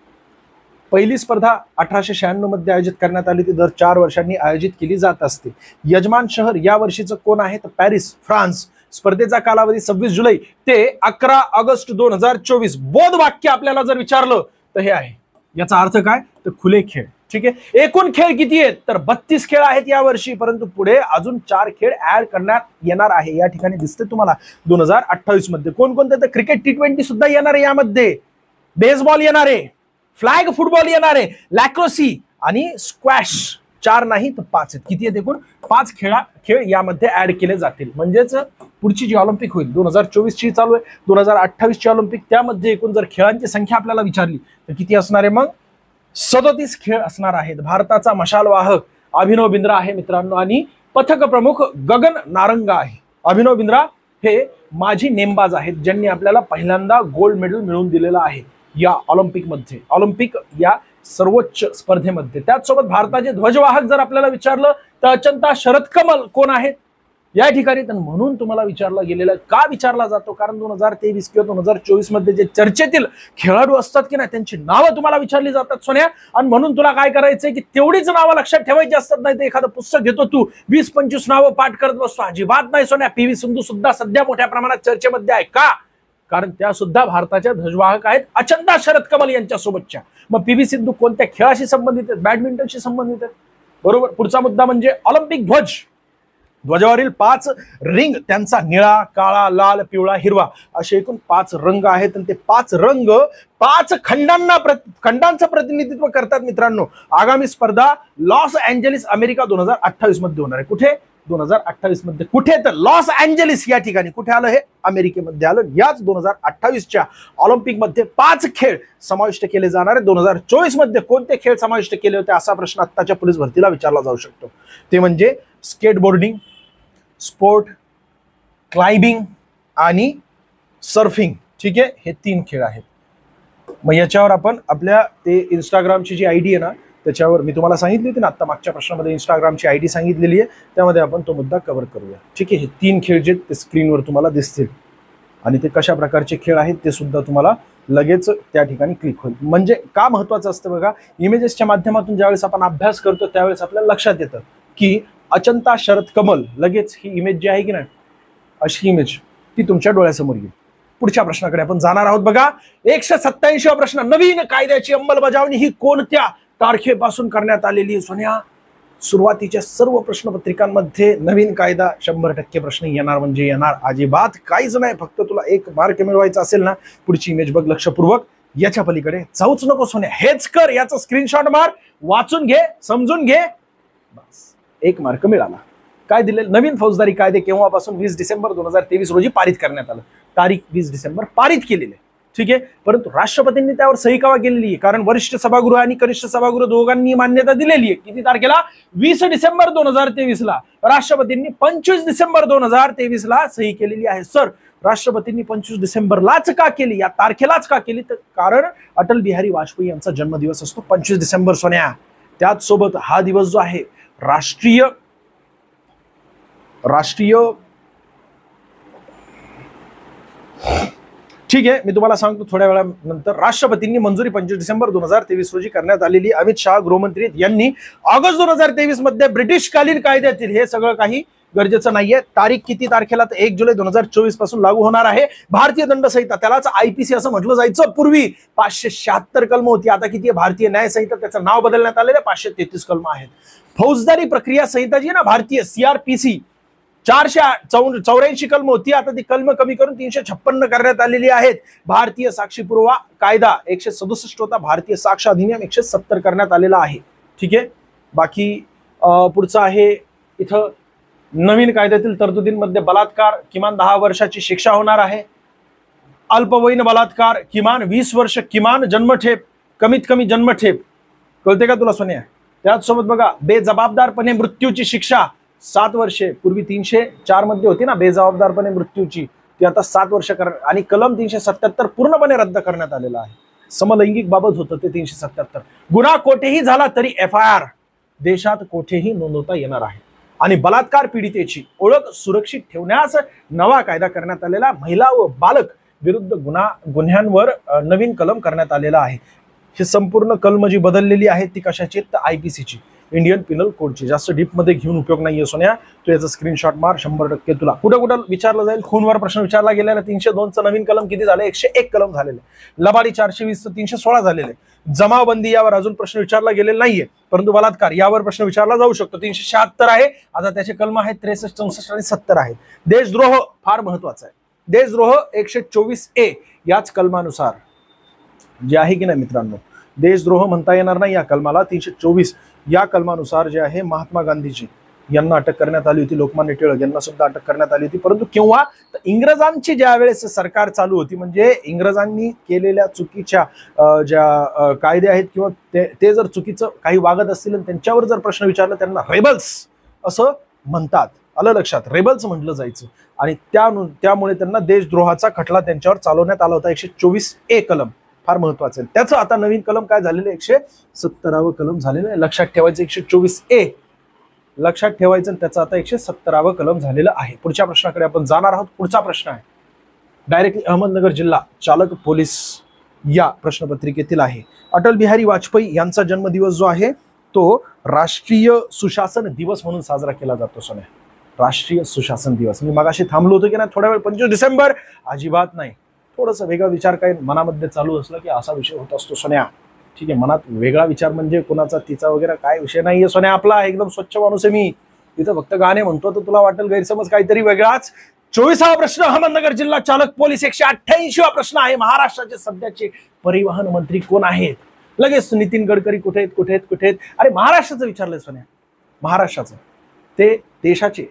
Speaker 1: पहिली स्पर्धा 1896 मध्ये आयोजित करण्यात आली, ती दर 4 वर्षांनी आयोजित केली जात असते. यजमान शहर या वर्षीचं कोण आहे? तर पॅरिस, फ्रान्स. स्पर्धेचा कालावधी 26 जुलै ते 11 ऑगस्ट 2024. बोध वाक्य आपल्याला जर विचारलं तर हे आहे. याचा अर्थ काय? तर खुले खेळ. ठीक आहे. एकूण खेळ किती आहेत? तर 32 खेळ आहेत या वर्षी, परंतु पुढे अजून 4 खेळ ऍड करण्यात येणार आहे. या ठिकाणी दिसते तुम्हाला 2028 मध्ये. कोणकोणते? तर क्रिकेट T20 सुद्धा येणार आहे यामध्ये, बेसबॉल येणार आहे, फ्लॅग फुटबॉल येणार आहे, लॅक्रोसी आणि स्क्वॅश. 4 नाही तर 5 आहेत. किती आहेत एकूण? 5 खेळ यामध्ये ऍड केले जातील. म्हणजेच पुढची जी ऑलिम्पिक होईल 2024 ची चालू आहे, 2028 ची ऑलिम्पिक, त्यामध्ये एकूण जर खेळांची संख्या आपल्याला विचारली तर किती असणार आहे? मग 37 खेळ असणार आहेत. भारताचा मशालवाहक अभिनव बिंद्रा आहे मित्रांनो, आणि पथक प्रमुख गगन नारंगा आहे. अभिनव बिंद्रा हे माजी नेमबाज आहेत, ज्यांनी आपल्याला पहिल्यांदा गोल्ड मेडल मिळवून दिलेलं आहे या ऑलिम्पिकमध्ये, ऑलिम्पिक या सर्वोच्च स्पर्धेमध्ये. त्याचसोबत भारताचे ध्वजवाहक जर आपल्याला विचारलं तर अचंता शरद कमल कोण आहेत या ठिकाणी? तर म्हणून तुम्हाला विचारला गेलेला, का विचारला जातो? कारण 2023 किंवा 2024 मध्ये जे चर्चेतील खेळाडू असतात की नाही, त्यांची नावं तुम्हाला विचारली जातात सोन्या. आणि म्हणून तुला काय करायचंय की तेवढीच नावं लक्षात ठेवायची असतात, नाही तर एखादं पुस्तक घेतो तू 20-25 नावं पाठ करत बसतो. अजिबात नाही सोन्या. PV सिंधू सुद्धा सध्या मोठ्या प्रमाणात चर्चेमध्ये आहे. का? कारण त्या सुद्धा भारताच्या ध्वजवाहक आहेत अचंता शरद कमल यांच्या सोबतच्या. मग PV सिंधू कोणत्या खेळाशी संबंधित आहेत? बॅडमिंटनशी संबंधित आहेत. बरोबर. पुढचा मुद्दा म्हणजे ऑलिम्पिक ध्वज. ध्वजावरील 5 रिंग, त्यांचा निळा, काळा, लाल, पिवळा, हिरवा असे एकूण 5 रंग आहेत. आणि ते 5 रंग 5 खंडांचं प्रतिनिधित्व करतात मित्रांनो. आगामी स्पर्धा लॉस एंजेलिस अमेरिका 2028 मध्ये होणार आहे. कुठे? 2028 मध्ये. कुठे? तर लॉस एंजेलिस या ठिकाणी. कुठे आलं हे? अमेरिकेमध्ये आलं. याच 2028च्या ऑलिम्पिक मध्ये 5 खेळ समाविष्ट केले जाणार आहेत. 2024 मध्ये कोणते खेळ समाविष्ट केले होते असा प्रश्न आत्ताच्या पोलीस भरतीला विचारला जाऊ शकतो. ते म्हणजे स्केटबोर्डिंग, स्पोर्ट क्लाइम्बिंग आणि सर्फिंग. ठीक आहे. हे 3 खेळ आहेत. मग याच्यावर आपण आपल्या ते इंस्टाग्रामची जी आयडी आहे ना, त्याच्यावर मी तुम्हाला सांगितली होती ना आता मागच्या प्रश्नामध्ये, इंस्टाग्रामची आयडी सांगितलेली आहे, त्यामध्ये आपण तो मुद्दा कव्हर करूया. ठीक आहे. हे 3 खेळ जे ते स्क्रीनवर तुम्हाला दिसतील आणि ते कशा प्रकारचे खेळ आहेत ते सुद्धा तुम्हाला लगेच त्या ठिकाणी क्लिक होईल. म्हणजे का महत्वाचं असतं बघा, इमेजेसच्या माध्यमातून ज्यावेळेस आपण अभ्यास करतो त्यावेळेस आपल्याला लक्षात येतं की अचंता शरद कमल, लगेच ही इमेज जी आहे की नाही, अशी इमेज ती तुमच्या डोळ्यासमोर येईल. पुढच्या प्रश्नाकडे आपण जाणार आहोत. बघा 187वा प्रश्न, नवीन कायद्याची अंमलबजावणी ही कोणत्या तारखेपासून करण्यात आलेली? सोन्या, सुरुवातीच्या सर्व प्रश्नपत्रिकांमध्ये नवीन कायदा 100% प्रश्न येणार म्हणजे येणार. अजिबात काहीच नाही. फक्त तुला 1 मार्क मिळवायचा असेल ना, पुढची इमेज बघ लक्षपूर्वक, याच्या पलीकडे जाऊच नको सोन्या. हेच कर, याचा स्क्रीनशॉट मार, वाचून घे, समजून घे, बस 1 मार्क मिळाला. काय दिले? नवीन फौजदारी कायदे केव्हापासून? 20 डिसेंबर 2023 रोजी पारित करण्यात आलं. तारीख 20 डिसेंबर पारित केलेले. ठीक आहे. परंतु राष्ट्रपतींनी त्यावर सही केव्हा केलेली आहे? कारण वरिष्ठ सभागृह आणि कनिष्ठ सभागृह दोघांनी मान्यता दिलेली आहे. किती तारखेला? 20 डिसेंबर 2023 ला. राष्ट्रपतींनी 25 डिसेंबर 2023 ला सही केलेली आहे. सर, राष्ट्रपतींनी 25 डिसेंबरलाच का केली, या तारखेलाच का केली? तर कारण अटल बिहारी वाजपेयी यांचा जन्मदिवस असतो 25 डिसेंबर सोन्या. त्याचसोबत हा दिवस जो आहे राष्ट्रीय ठीक आहे, मी तुम्हाला सांगतो थोड्या वेळानंतर. राष्ट्रपतींनी मंजुरी 25 डिसेंबर 2023 रोजी करण्यात आलेली. अमित शहा गृहमंत्री यांनी ऑगस्ट 2023 मध्ये ब्रिटिशकालीन कायद्यातील हे सगळं काही गरजेचं नाहीये. तारीख किती तारखेला, तर 1 जुलै 2024 पासून लागू होणार आहे भारतीय दंड संहिता. त्यालाच IPC असं म्हटलं जायचं. पूर्वी 576 कलम होती, आता किती आहे भारतीय न्याय संहिता, त्याचं नाव बदलण्यात आलेलं आहे. 533 कलम आहेत. फौजदारी प्रक्रिया संहिता जी आहे ना भारतीय CRPC, 484 कलम होती, आता ती कलम कमी करून 356 करण्यात आलेली आहेत. भारतीय साक्षी पुरावा कायदा 167 होता, भारतीय साक्ष अधिनियम 170 करण्यात आलेला आहे. ठीक आहे, बाकी पुढचं आहे इथं नवीन कायद्यातील तरतुदींमध्ये बलात्कार किमान 10 वर्षाची शिक्षा होणार आहे. अल्पवयीन बलात्कार किमान 20 वर्ष, किमान जन्मठेप, कमीत कमी जन्मठेप. कळते का तुला सोनिया? त्याचसोबत बघा बेजबाबदारपणे मृत्यूची शिक्षा 7 वर्षे. पूर्वी 304 मध्ये होती ना बेजबाबदारपणे मृत्यूची, ती आता 7 वर्ष आणि कलम 377 पूर्णपणे रद्द करण्यात आलेला आहे. समलैंगिक बाबत होतं ते 377. गुन्हा कोठेही झाला तरी FIR देशात कोठेही नोंदवता येणार आहे. आणि बलात्कार पीडितेची ओळख सुरक्षित ठेवण्यास नवा कायदा करण्यात आलेला. महिला व बालक विरुद्ध गुन्ह्यांवर नवीन कलम करण्यात आलेला आहे. ही संपूर्ण कलम जी बदललेली आहे ती कशाची, तर IPCची, इंडियन पिनल कोडची. जास्त डीप मध्ये घेऊन उपयोग नाहीये सोन्या, तू याचा स्क्रीनशॉट मार. 100% तुला कुठं कुठं विचारलं जाईल. खूनवर प्रश्न विचारला गेलेला. 302 नवीन कलम किती झाले, 101 कलम झालेले. लबाडी 420 316 झालेले. जमावबंदी यावर अजून प्रश्न विचारला गेलेला नाहीये, परंतु बलात्कार यावर प्रश्न विचारला जाऊ शकतो. 376 आहे, आता त्याचे कलम आहेत 63, 64 आणि 70 आहेत. देशद्रोह फार महत्वाचा आहे. देशद्रोह 124A याच कलमानुसार जे आहे की नाही मित्रांनो, देशद्रोह म्हणता येणार नाही या कलमाला. 324 या कलमानुसार जे आहे महात्मा गांधीजी यांना अटक करण्यात आली होती, लोकमान्य टिळक यांना सुद्धा अटक करण्यात आली होती. परंतु केव्हा, तर इंग्रजांची ज्या वेळेस सरकार चालू होती, म्हणजे इंग्रजांनी केलेल्या चुकीच्या ज्या कायदे आहेत किंवा ते जर चुकीचं काही वागत असतील त्यांच्यावर जर प्रश्न विचारला, त्यांना रेबल्स असं म्हणतात. आलं लक्षात, रेबल्स म्हटलं जायचं. आणि त्यामुळे त्यांना देशद्रोहाचा खटला त्यांच्यावर चालवण्यात आला होता. 124A कलम फार महत्वाचं आहे. त्याचं आता नवीन कलम काय झालेलं, 170 कलम झालेलं आहे. लक्षात ठेवायचं 124A लक्षात ठेवायचं, त्याचं आता 170 कलम झालेलं आहे. पुढच्या प्रश्नाकडे आपण जाणार आहोत. पुढचा प्रश्न आहे डायरेक्टली अहमदनगर जिल्हा चालक पोलीस या प्रश्नपत्रिकेतील आहे. अटल बिहारी वाजपेयी यांचा जन्मदिवस जो आहे तो राष्ट्रीय सुशासन दिवस म्हणून साजरा केला जातो सोन्या. राष्ट्रीय सुशासन दिवस. मी मगाशी थांबलो होतो की ना थोडा वेळ, 25 डिसेंबर अजिबात नाही. थोडंसं वेगळा विचार काही मनामध्ये चालू असला की असा विषय होत असतो सोन्या. ठीक आहे, मनात वेगळा विचार म्हणजे कोणाचा तिचा वगैरे काय विषय नाहीये सोन्या. आपला एकदम स्वच्छ माणूस आहे मी. इथं फक्त गाणे म्हणतो तर तुला वाटेल गैरसमज काहीतरी वेगळाच. 24वा प्रश्न अहमदनगर जिल्हा चालक पोलीस. 188वा प्रश्न आहे महाराष्ट्राचे सध्याचे परिवहन मंत्री कोण आहेत. लगेच नितीन गडकरी कुठे आहेत, कुठे आहेत, कुठे आहेत. अरे महाराष्ट्राचं विचारलंय सोन्या, महाराष्ट्राचं. ते देशाचे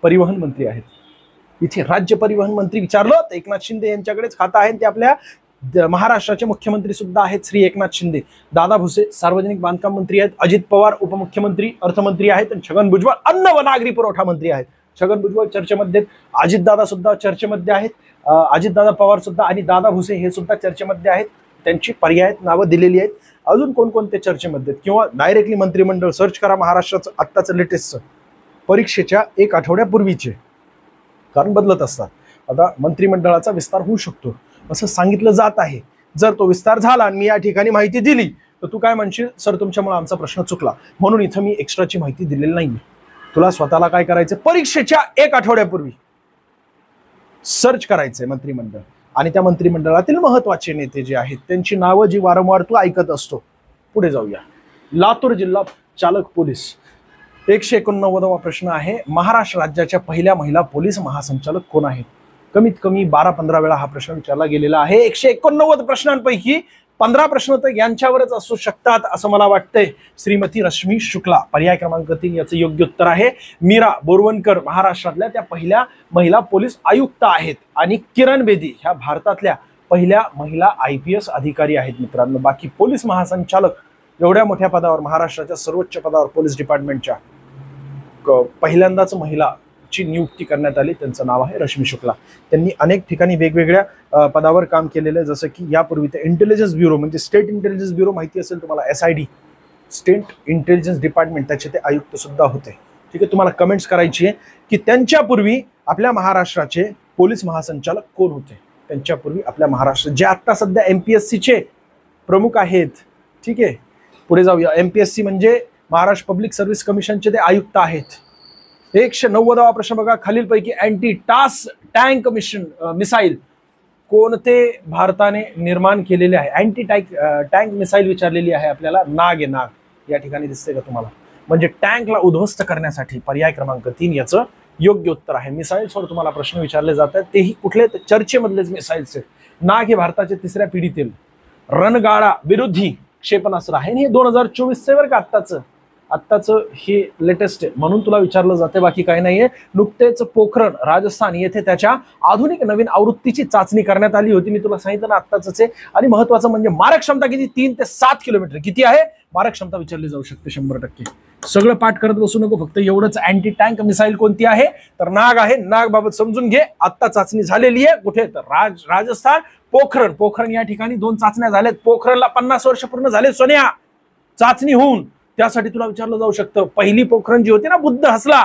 Speaker 1: परिवहन मंत्री आहेत. इथे राज्य परिवहन मंत्री विचारलं तर एकनाथ शिंदे यांच्याकडेच खातं आहे. ते आपल्या महाराष्ट्राचे मुख्यमंत्री सुद्धा आहेत श्री एकनाथ शिंदे. दादा भुसे सार्वजनिक बांधकाम मंत्री आहेत. अजित पवार उपमुख्यमंत्री अर्थमंत्री आहेत. आणि छगन भुजबळ अन्न व नागरी पुरवठा मंत्री आहेत. छगन भुजबळ चर्चेमध्ये, अजितदादा सुद्धा चर्चेमध्ये आहेत. अजितदादा पवार सुद्धा आणि दादा भुसे हे सुद्धा चर्चेमध्ये आहेत. त्यांची पर्याय नावं दिलेली आहेत. अजून कोणकोणते चर्चेमध्ये किंवा डायरेक्टली मंत्रिमंडळ सर्च करा महाराष्ट्राचं आत्ताचं लेटेस्टचं, परीक्षेच्या 1 आठवड्यापूर्वीचे, कारण बदलत असतात. आता मंत्रिमंडळाचा विस्तार होऊ शकतो असं सांगितलं जात आहे. जर तो विस्तार झाला आणि मी या ठिकाणी माहिती दिली तर तू काय म्हणशील, सर तुमच्यामुळे आमचा प्रश्न चुकला. म्हणून इथं मी एक्स्ट्राची माहिती दिलेली नाही. तुला स्वतःला काय करायचं, परीक्षेच्या 1 आठवड्यापूर्वी सर्च करायचंय मंत्रिमंडळ आणि त्या मंत्रिमंडळातील महत्वाचे नेते जे आहेत त्यांची नावं जी वारंवार तू ऐकत असतो. पुढे जाऊया. लातूर जिल्हा चालक पोलीस. 189वा प्रश्न आहे महाराष्ट्र राज्याच्या पहिल्या महिला पोलीस महासंचालक कोण आहेत. कमीत कमी 12-15 वेळा हा प्रश्न विचारला गेलेला आहे. 189 प्रश्नांपैकी 15 प्रश्न तर यांच्यावरच असू शकतात असं मला वाटतंय. श्रीमती रश्मी शुक्ला पर्याय क्रमांक 3 याचं योग्य उत्तर आहे. मीरा बोरवणकर महाराष्ट्रातल्या त्या पहिल्या महिला पोलीस आयुक्त आहेत. आणि किरण बेदी ह्या भारतातल्या पहिल्या महिला IPS अधिकारी आहेत मित्रांनो. बाकी पोलीस महासंचालक एवढ्या मोठ्या पदावर, महाराष्ट्राच्या सर्वोच्च पदावर पोलीस डिपार्टमेंटच्या पहिल्यांदाच महिलाची नियुक्ती करण्यात आली. त्यांचं नाव आहे रश्मी शुक्ला. त्यांनी अनेक ठिकाणी वेगवेगळ्या पदावर काम केलेलं आहे. जसं की यापूर्वी ते इंटेलिजन्स ब्युरो म्हणजे स्टेट इंटेलिजन्स ब्युरो माहिती असेल तुम्हाला, SID स्टेट इंटेलिजन्स डिपार्टमेंट, त्याचे ते आयुक्त सुद्धा होते. ठीक आहे, तुम्हाला कमेंट्स करायची आहे की त्यांच्यापूर्वी आपल्या महाराष्ट्राचे पोलीस महासंचालक कोण होते. त्यांच्यापूर्वी आपल्या महाराष्ट्र जे आता सध्या MPSC चे प्रमुख आहेत, ठीक आहे, पुढे जाऊया. MPSC म्हणजे महाराष्ट्र पब्लिक सर्व्हिस कमिशनचे ते आयुक्त आहेत. 190वा प्रश्न बघा, खालीलपैकी अँटी टँक मिसाईल कोणते भारताने निर्माण केलेले आहे? अँटी टँक मिसाईल विचारलेली आहे आपल्याला. नाग आहे, नाग या ठिकाणी दिसते का तुम्हाला? म्हणजे टँकला उद्ध्वस्त करण्यासाठी. पर्याय क्रमांक 3 याचं योग्य उत्तर आहे. मिसाईल्सवर तुम्हाला प्रश्न विचारले जातात, तेही कुठले चर्चेमधलेच मिसाईल्स आहेत. नाग हे भारताचे 3ऱ्या पिढीतील रणगाडा विरोधी क्षेपणास्त्र आहे आणि हे 2024 बरं का, आत्ताचं हे लेटेस्ट आहे म्हणून तुला विचारलं जाते, बाकी काही नाहीये. नुकतेच पोखरण राजस्थान येथे त्याच्या आधुनिक नवीन आवृत्तीची चाचणी करण्यात आली होती. मी तुला सांगितलं ना आत्ताच आहे. आणि महत्वाचं म्हणजे मारक क्षमता किती? 3 ते 7 किलोमीटर किती आहे मारक क्षमता विचारली जाऊ शकते 100%. सगळं पाठ करत बसू नको, फक्त एवढंच. अँटी टँक मिसाईल कोणती आहे? तर नाग आहे. नाग बाबत समजून घे. आत्ता चाचणी झालेली आहे. कुठे? तर राजस्थान पोखरण या ठिकाणी 2 चाचण्या झाल्यात. पोखरणला 50 वर्ष पूर्ण झाले सोन्या चाचणी होऊन. त्यासाठी तुला विचारलं जाऊ शकतं, पहिली पोखरण जी होती ना, बुद्ध हसला,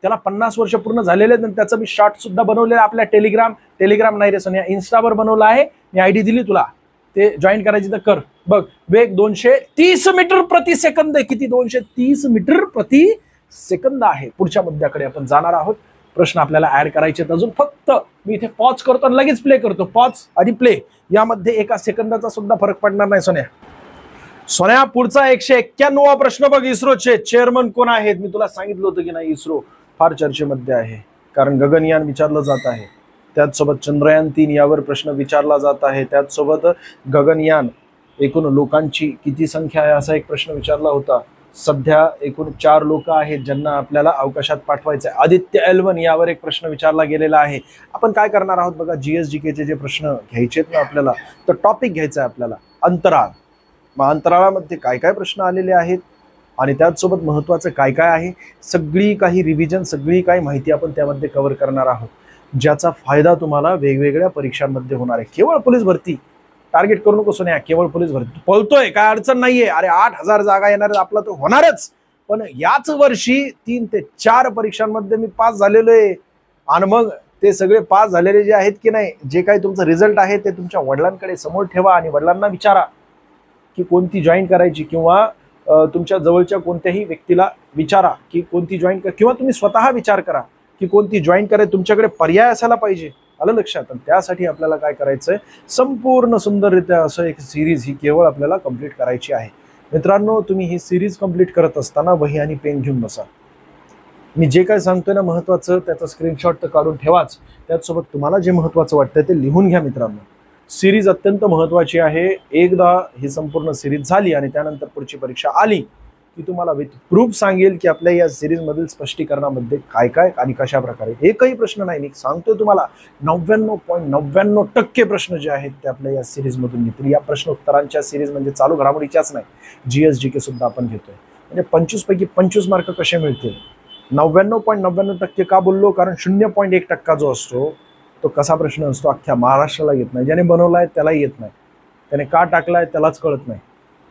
Speaker 1: त्याला 50 वर्ष पूर्ण झालेले. त्याचं मी शॉर्ट सुद्धा बनवलेलं आपल्या टेलिग्राम नाही रे सोन्या, इन्स्टावर बनवलं आहे. मी ID दिली तुला, ते जॉईन करायची तर कर. बघ, वेग 230 मीटर प्रति सेकंद आहे. किती? 230 मीटर प्रति सेकंद आहे. पुढच्या मुद्द्याकडे आपण जाणार आहोत. प्रश्न आपल्याला ऍड करायचे आहेत अजून. फक्त मी इथे पॉज करतो आणि लगेच प्ले करतो. पॉज आणि प्ले यामध्ये 1 सेकंदाचा सुद्धा फरक पडणार नाही सोन्या. पुढचा 191वा प्रश्न बघ. इस्रोचे चेअरमन कोण आहेत? मी तुला सांगितलं होतं की नाही, इस्रो फार चर्चेमध्ये आहे, कारण गगनयान विचारलं जात आहे. त्याचसोबत चंद्रयान 3 यावर प्रश्न विचारला जात आहे. त्याचसोबत गगनयान एकूण लोकांची किती संख्या आहे असा एक प्रश्न विचारला होता. सध्या एकूण 4 लोक आहेत ज्यांना आपल्याला अवकाशात पाठवायचं आहे. आदित्य L1 यावर एक प्रश्न विचारला गेलेला आहे. आपण काय करणार आहोत बघा, GSGK चे जे प्रश्न घ्यायचेत ना आपल्याला, तर टॉपिक घ्यायचा आहे आपल्याला अंतराळ. मग अंतराळामध्ये काय काय प्रश्न आलेले आहेत आणि त्याचसोबत महत्वाचं काय काय आहे, सगळी काही रिव्हिजन, सगळी काही माहिती आपण त्यामध्ये कव्हर करणार आहोत, ज्याचा फायदा तुम्हाला वेगवेगळ्या परीक्षांमध्ये होणार आहे. केवळ पोलीस भरती टार्गेट करू नको सोन्या, केवळ पोलीस भरती. पळतोय काय अडचण नाहीये. अरे 8000 जागा येणार, आपला तो होणारच. पण याच वर्षी 3 ते 4 परीक्षांमध्ये मी पास झालेलो आहे. आणि मग ते सगळे पास झालेले जे आहेत की नाही, जे काही तुमचं रिझल्ट आहे ते तुमच्या वडिलांकडे समोर ठेवा आणि वडिलांना विचारा की कोणती जॉईन करायची, किंवा तुमच्या जवळच्या कोणत्याही व्यक्तीला विचारा की कोणती जॉईन कर, किंवा तुम्ही स्वतः विचार करा की कोणती जॉईन करायची. तुमच्याकडे पर्याय असायला पाहिजे. आलं लक्षात? त्यासाठी आपल्याला काय करायचंय, संपूर्ण सुंदररित्या असं एक सिरीज ही केवळ आपल्याला कंप्लीट करायची आहे. मित्रांनो, तुम्ही ही सिरीज कंप्लीट करत असताना वही आणि पेन घेऊन बसा. मी जे काय सांगतोय ना महत्वाचं, त्याचा स्क्रीनशॉट तर काढून ठेवाच. त्याचसोबत तुम्हाला जे महत्वाचं वाटतं ते लिहून घ्या. मित्रांनो, सिरीज अत्यंत महत्वाची आहे. एकदा ही संपूर्ण सिरीज झाली आणि त्यानंतर पुढची परीक्षा आली की तुम्हाला विथ प्रूफ सांगेल की आपल्या या सिरीज मधील स्पष्टीकरणामध्ये काय काय आणि कशा प्रकारे. एकही प्रश्न नाही, मी सांगतोय तुम्हाला 99.99% प्रश्न जे आहेत ते आपल्या या सिरीज मधून घेतील. या प्रश्न उत्तरांच्या सिरीज म्हणजे चालू घडामोडीच्याच नाही, GSGK सुद्धा आपण घेतोय. म्हणजे 25 पैकी 25 मार्क कसे मिळतील? 99.99% का बोललो? कारण 0.1% जो असतो तो कसा प्रश्न असतो अख्ख्या महाराष्ट्राला येत नाही. ज्याने बनवलाय त्यालाही येत नाही, त्याने का टाकलाय त्यालाच कळत नाही.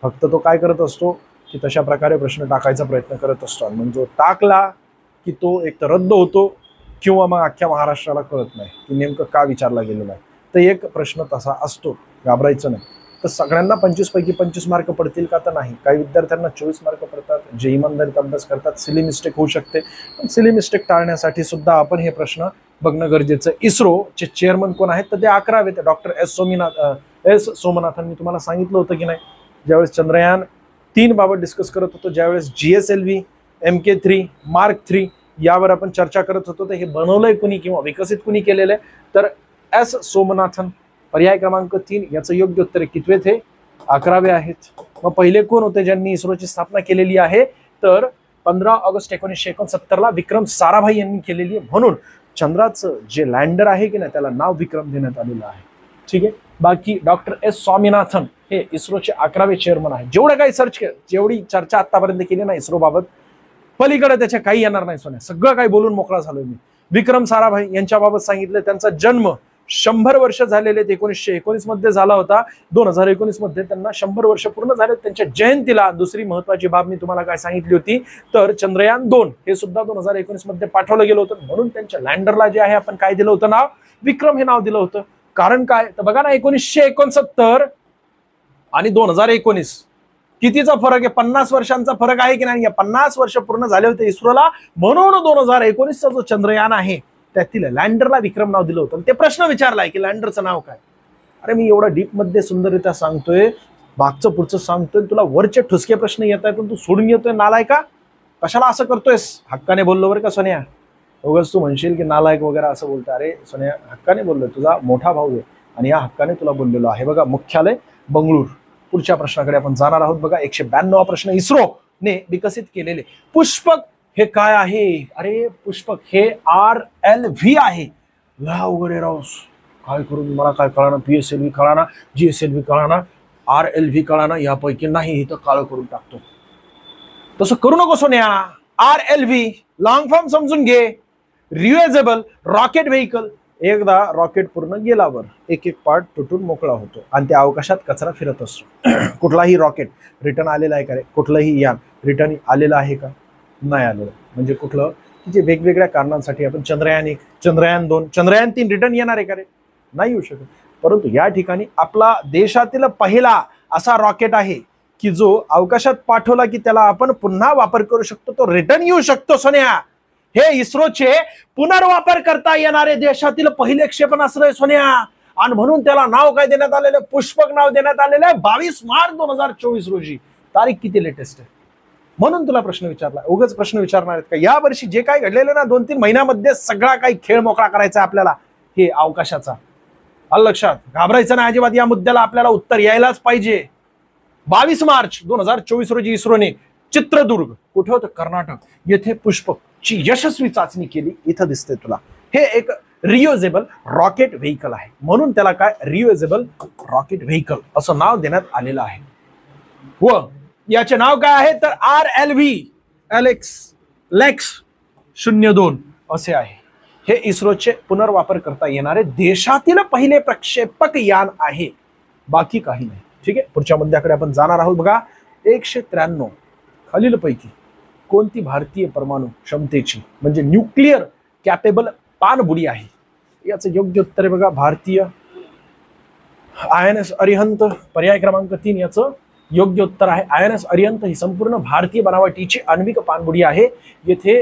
Speaker 1: फक्त तो काय करत असतो की तशा प्रकारे प्रश्न टाकायचा प्रयत्न करत असतो. म्हणजे जो टाकला की तो एक तर रद्द होतो, किंवा मग अख्ख्या महाराष्ट्राला कळत नाही की नेमकं का विचारला गेलेला आहे. तर एक प्रश्न तसा असतो, घाबरायचं नाही. तर सगळ्यांना 25 पैकी 25 मार्क पडतील का? तर नाही. काही विद्यार्थ्यांना 24 मार्क पडतात, जे इमानदारीत अभ्यास करतात. सिली मिस्टेक होऊ शकते, पण सिली मिस्टेक टाळण्यासाठी सुद्धा आपण हे प्रश्न बघणं गरजेचं. इस्रोचे चेअरमन कोण आहेत? तर ते 11वे ते डॉक्टर एस सोमनाथन. मी तुम्हाला सांगितलं होतं की नाही, ज्यावेळेस चंद्रयान 3 बाबत डिस्कस करत होतो, ज्यावेळेस GSLV MK3 Mark 3 यावर आपण चर्चा करत होतो, तर हे बनवलंय कुणी किंवा विकसित कुणी केलेलं आहे? तर एस सोमनाथन. पर्याय क्रमांक 3 याचं योग्य उत्तर कितवे थे? 11वे आहेत. मग पहिले कोण होते ज्यांनी इस्रोची स्थापना केलेली आहे? तर 15 ऑगस्ट 1969 विक्रम साराभाई यांनी केलेली आहे. म्हणून चंद्राचं जे लँडर आहे की नाही त्याला नाव विक्रम देण्यात आलेलं आहे. ठीक आहे. बाकी डॉक्टर एस स्वामीनाथन हे इस्रोचे 11वे चेअरमन आहे. जेवढं काही सर्च केलं, जेवढी चर्चा आतापर्यंत केली ना इस्रो बाबत, पलीकडे त्याच्या काही येणार नाही सोन्या. सगळं काही बोलून मोकळा झालोय मी. विक्रम साराभाई यांच्याबाबत सांगितलं, त्यांचा जन्म 100 वर्ष झालेले 1919 मध्ये झाला होता. 2019 मध्ये त्यांना 100 वर्ष पूर्ण झाले. त्यांच्या जयंतीला दुसरी महत्वाची बाब मी तुम्हाला काय सांगितली होती, तर चंद्रयान 2 हे सुद्धा 2019 मध्ये पाठवलं गेलं होतं. म्हणून त्यांच्या लँडरला जे आहे आपण काय दिलं होतं नाव? विक्रम हे नाव दिलं होतं. कारण काय तर बघा ना, 1969 आणि 2019 कितीचा फरक आहे? 50 वर्षांचा फरक आहे की नाही? 50 वर्ष पूर्ण झाले होते इस्रोला, म्हणून 2019चा जो चंद्रयान आहे त्यातील लँडरला विक्रम नाव दिलं होतं. ते प्रश्न विचारलाय की लँडरचं नाव काय. अरे मी एवढा डीप मध्ये सुंदररित्या सांगतोय, मागचं पुढचं सांगतोय, तुला वरचे ठुसके प्रश्न येत आहेत पण तू सोडून येतोय. नालाय का? कशाला असं करतोयस? हक्काने बोललो बरं का सोन्या. उगाच तू म्हणशील की नालायक वगैरे असं बोलतो. अरे सोन्या, हक्काने बोललोय, तुझा मोठा भाऊ आहे आणि या हक्काने तुला बोललेलो आहे. बघा, मुख्यालय बंगळूर. पुढच्या प्रश्नाकडे आपण जाणार आहोत. बघा, 192वा प्रश्न. इस्रोने विकसित केलेले पुष्पक हे काय आहे? अरे पुष्पक हे RLV आहे. ला वगैरे राहूस काय करून मला काय कळाना, PSLV कळाना, GSLV कळाना, RLV कळाना, यापैकी नाही तर काळ करून टाकतो. तसं करू नको सोन्या. RLV लॉंग फॉर्म समजून घे. Reusable rocket vehicle. एकदा रॉकेट पूर्ण गेल्यावर एक एक पार्ट तुटून मोकळा होतो आणि त्या अवकाशात कचरा फिरत असतो. कुठलाही रॉकेट रिटर्न आलेला आहे का रे? कुठलंही यान रिटर्न आलेलं आहे का? नाही आलेलं. म्हणजे कुठलं की जे वेगवेगळ्या कारणांसाठी आपण चंद्रयान 1, चंद्रयान 2, चंद्रयान 3 रिटर्न येणार आहे का रे? नाही येऊ शकत. परंतु या ठिकाणी आपला देशातील पहिला असा रॉकेट आहे की जो अवकाशात पाठवला की त्याला आपण पुन्हा वापर करू शकतो, तो रिटर्न येऊ शकतो सोन्या. हे इस्रोचे पुनर्वापर करता येणारे देशातील पहिले क्षेपणास्त्र आहे सोन्या. आणि म्हणून त्याला नाव काय देण्यात आलेलं? पुष्पक नाव देण्यात आलेलं आहे. 22 मार्च 2024 रोजी. तारीख किती लेटेस्ट आहे म्हणून तुला प्रश्न विचारला. उगाच प्रश्न विचारणार आहेत का? या वर्षी जे काही घडलेलं ना 2-3 महिन्यामध्ये सगळा काही खेळ मोकळा करायचा आपल्याला हे अवकाशाचा. आलं लक्षात? घाबरायचं नाही अजिबात. या मुद्द्याला आपल्याला उत्तर यायलाच पाहिजे. 22 मार्च 2024 रोजी इस्रोने चित्रदुर्ग, कुठे होतं? कर्नाटक, येथे पुष्पक ची यशस्वी चाचणी केली. इथं दिसते तुला. हे एक रियुजेबल रॉकेट व्हेकल आहे म्हणून त्याला काय रियुजेबल रॉकेट व्हेकल असं नाव देण्यात आलेलं आहे. व याचे नाव काय आहे तर RLV लेक्स 02 असे आहे. हे इस्रोचे पुनर्वापर करता येणारे देशातील पहिले प्रक्षेपक यान आहे, बाकी काही नाही. ठीक आहे, पुढच्या मुद्द्याकडे आपण जाणार आहोत. बघा, 193 खालीलपैकी कोणती भारतीय परमाणु क्षमतेची म्हणजे न्यूक्लिअर कॅपेबल पाणबुडी आहे? याचं योग्य उत्तर आहे बघा भारतीय INS अरिहंत. पर्याय क्रमांक 3 याचं योग्य उत्तर आहे INS अरिहंत. ही संपूर्ण भारतीय बनावटीची आण्विक पाणबुडी आहे. येथे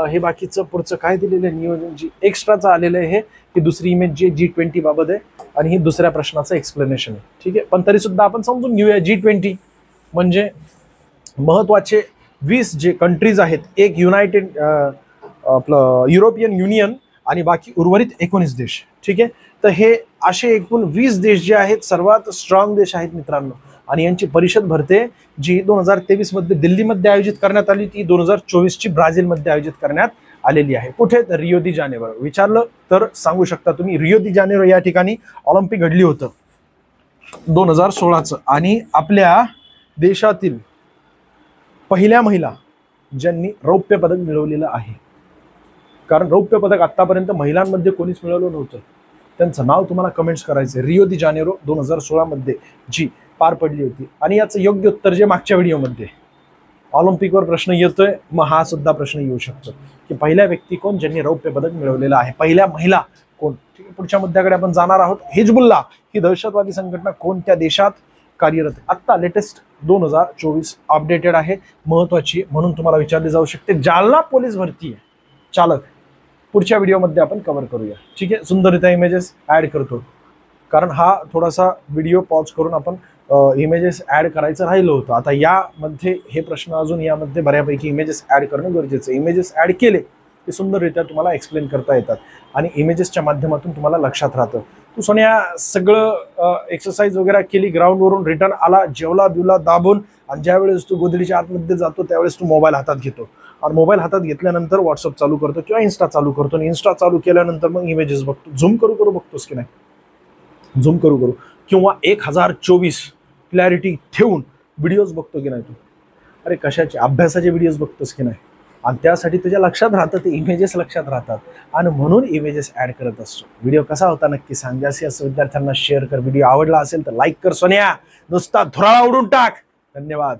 Speaker 1: हे बाकीचं पुढचं काय दिलेलं नियोजन जी एक्स्ट्राचं आलेलं आहे ही दुसरी इमेज जी G20 बाबत आहे आणि ही दुसऱ्या प्रश्नाचं एक्सप्लेनेशन आहे. ठीक आहे, पण तरी सुद्धा आपण समजून घेऊया. G20 म्हणजे महत्वाचे 20 जे कंट्रीज आहेत, एक युनायटेड आपलं युरोपियन युनियन आणि बाकी उर्वरित 19 देश. ठीक आहे, तर हे असे एकूण 20 देश जे आहेत सर्वात स्ट्रॉंग देश आहेत मित्रांनो. आणि यांची परिषद भरते जी 2023 मध्ये दिल्लीमध्ये आयोजित करण्यात आली, ती 2024 ची ब्राझीलमध्ये आयोजित करण्यात आलेली आहे. कुठे तर रियो दी जानेरो. विचारलं तर सांगू शकता तुम्ही. रियो दी जानेरो या ठिकाणी ऑलिम्पिक घडली होतं 2016चं आणि आपल्या देशातील पहिल्या महिला ज्यांनी रौप्य पदक मिळवलेलं आहे. कारण रौप्य पदक आतापर्यंत महिलांमध्ये कोणीच मिळवलं नव्हतं. त्यांचं नाव तुम्हाला कमेंट्स करायचं. रियो दी जानेरो 2016 मध्ये जी पार पडली होती. आणि याचं योग्य उत्तर जे मागच्या व्हिडिओमध्ये ऑलिम्पिकवर प्रश्न येतोय, मग हा सुद्धा प्रश्न येऊ शकतो की पहिल्या व्यक्ती कोण ज्यांनी रौप्य पदक मिळवलेलं आहे, पहिल्या महिला कोण. ठीक आहे, पुढच्या मुद्द्याकडे आपण जाणार आहोत. हिजबुल्ला ही दहशतवादी संघटना कोणत्या देशात कार्यरत आहे? आत्ता लेटेस्ट 2024 अपडेटेड आहे, महत्वाची म्हणून तुम्हाला विचारली जाऊ शकते. जालना पोलीस भरती आहे चालक. पुढच्या व्हिडिओमध्ये आपण कव्हर करूया. ठीक आहे, सुंदररित्या इमेजेस ऍड करतो कारण हा थोडासा व्हिडिओ पॉज करून आपण इमेजेस ऍड करायचं राहिलं होतं. आता यामध्ये हे प्रश्न अजून यामध्ये बऱ्यापैकी इमेजेस ऍड करणं गरजेचं आहे. इमेजेस ऍड केले ते सुंदररित्या तुम्हाला एक्सप्लेन करता येतात आणि इमेजेसच्या माध्यमातून तुम्हाला लक्षात राहतं. तू सोन्या सगळं एक्सरसाइज वगैरे केली, ग्राउंडवरून रिटर्न आला, जेवला बिवला दाबून, आणि ज्या वेळेस तू गोदडीच्या आतमध्ये जातो त्यावेळेस तू मोबाईल हातात घेतो आणि मोबाईल हातात घेतल्यानंतर व्हॉट्सअप चालू करतो किंवा इन्स्टा चालू करतो आणि इन्स्टा चालू केल्यानंतर मग इमेजेस बघतो. झूम करू बघतोस की नाही? झूम करू किंवा 1024 क्लॅरिटी ठेवून व्हिडिओज बघतो की नाही तू? अरे कशाचे? अभ्यासाचे व्हिडिओज बघतोस की नाही? आणि त्यासाठी तुझ्या लक्षात राहतं, ते इमेजेस लक्षात राहतात आणि म्हणून इमेजेस ऍड करत असतो. व्हिडिओ कसा होता नक्की सांग. जास्तीत जास्त विद्यार्थ्यांना शेअर कर. व्हिडिओ आवडला असेल तर लाईक कर सोन्या, नुसता धुराळा उडून टाक. धन्यवाद.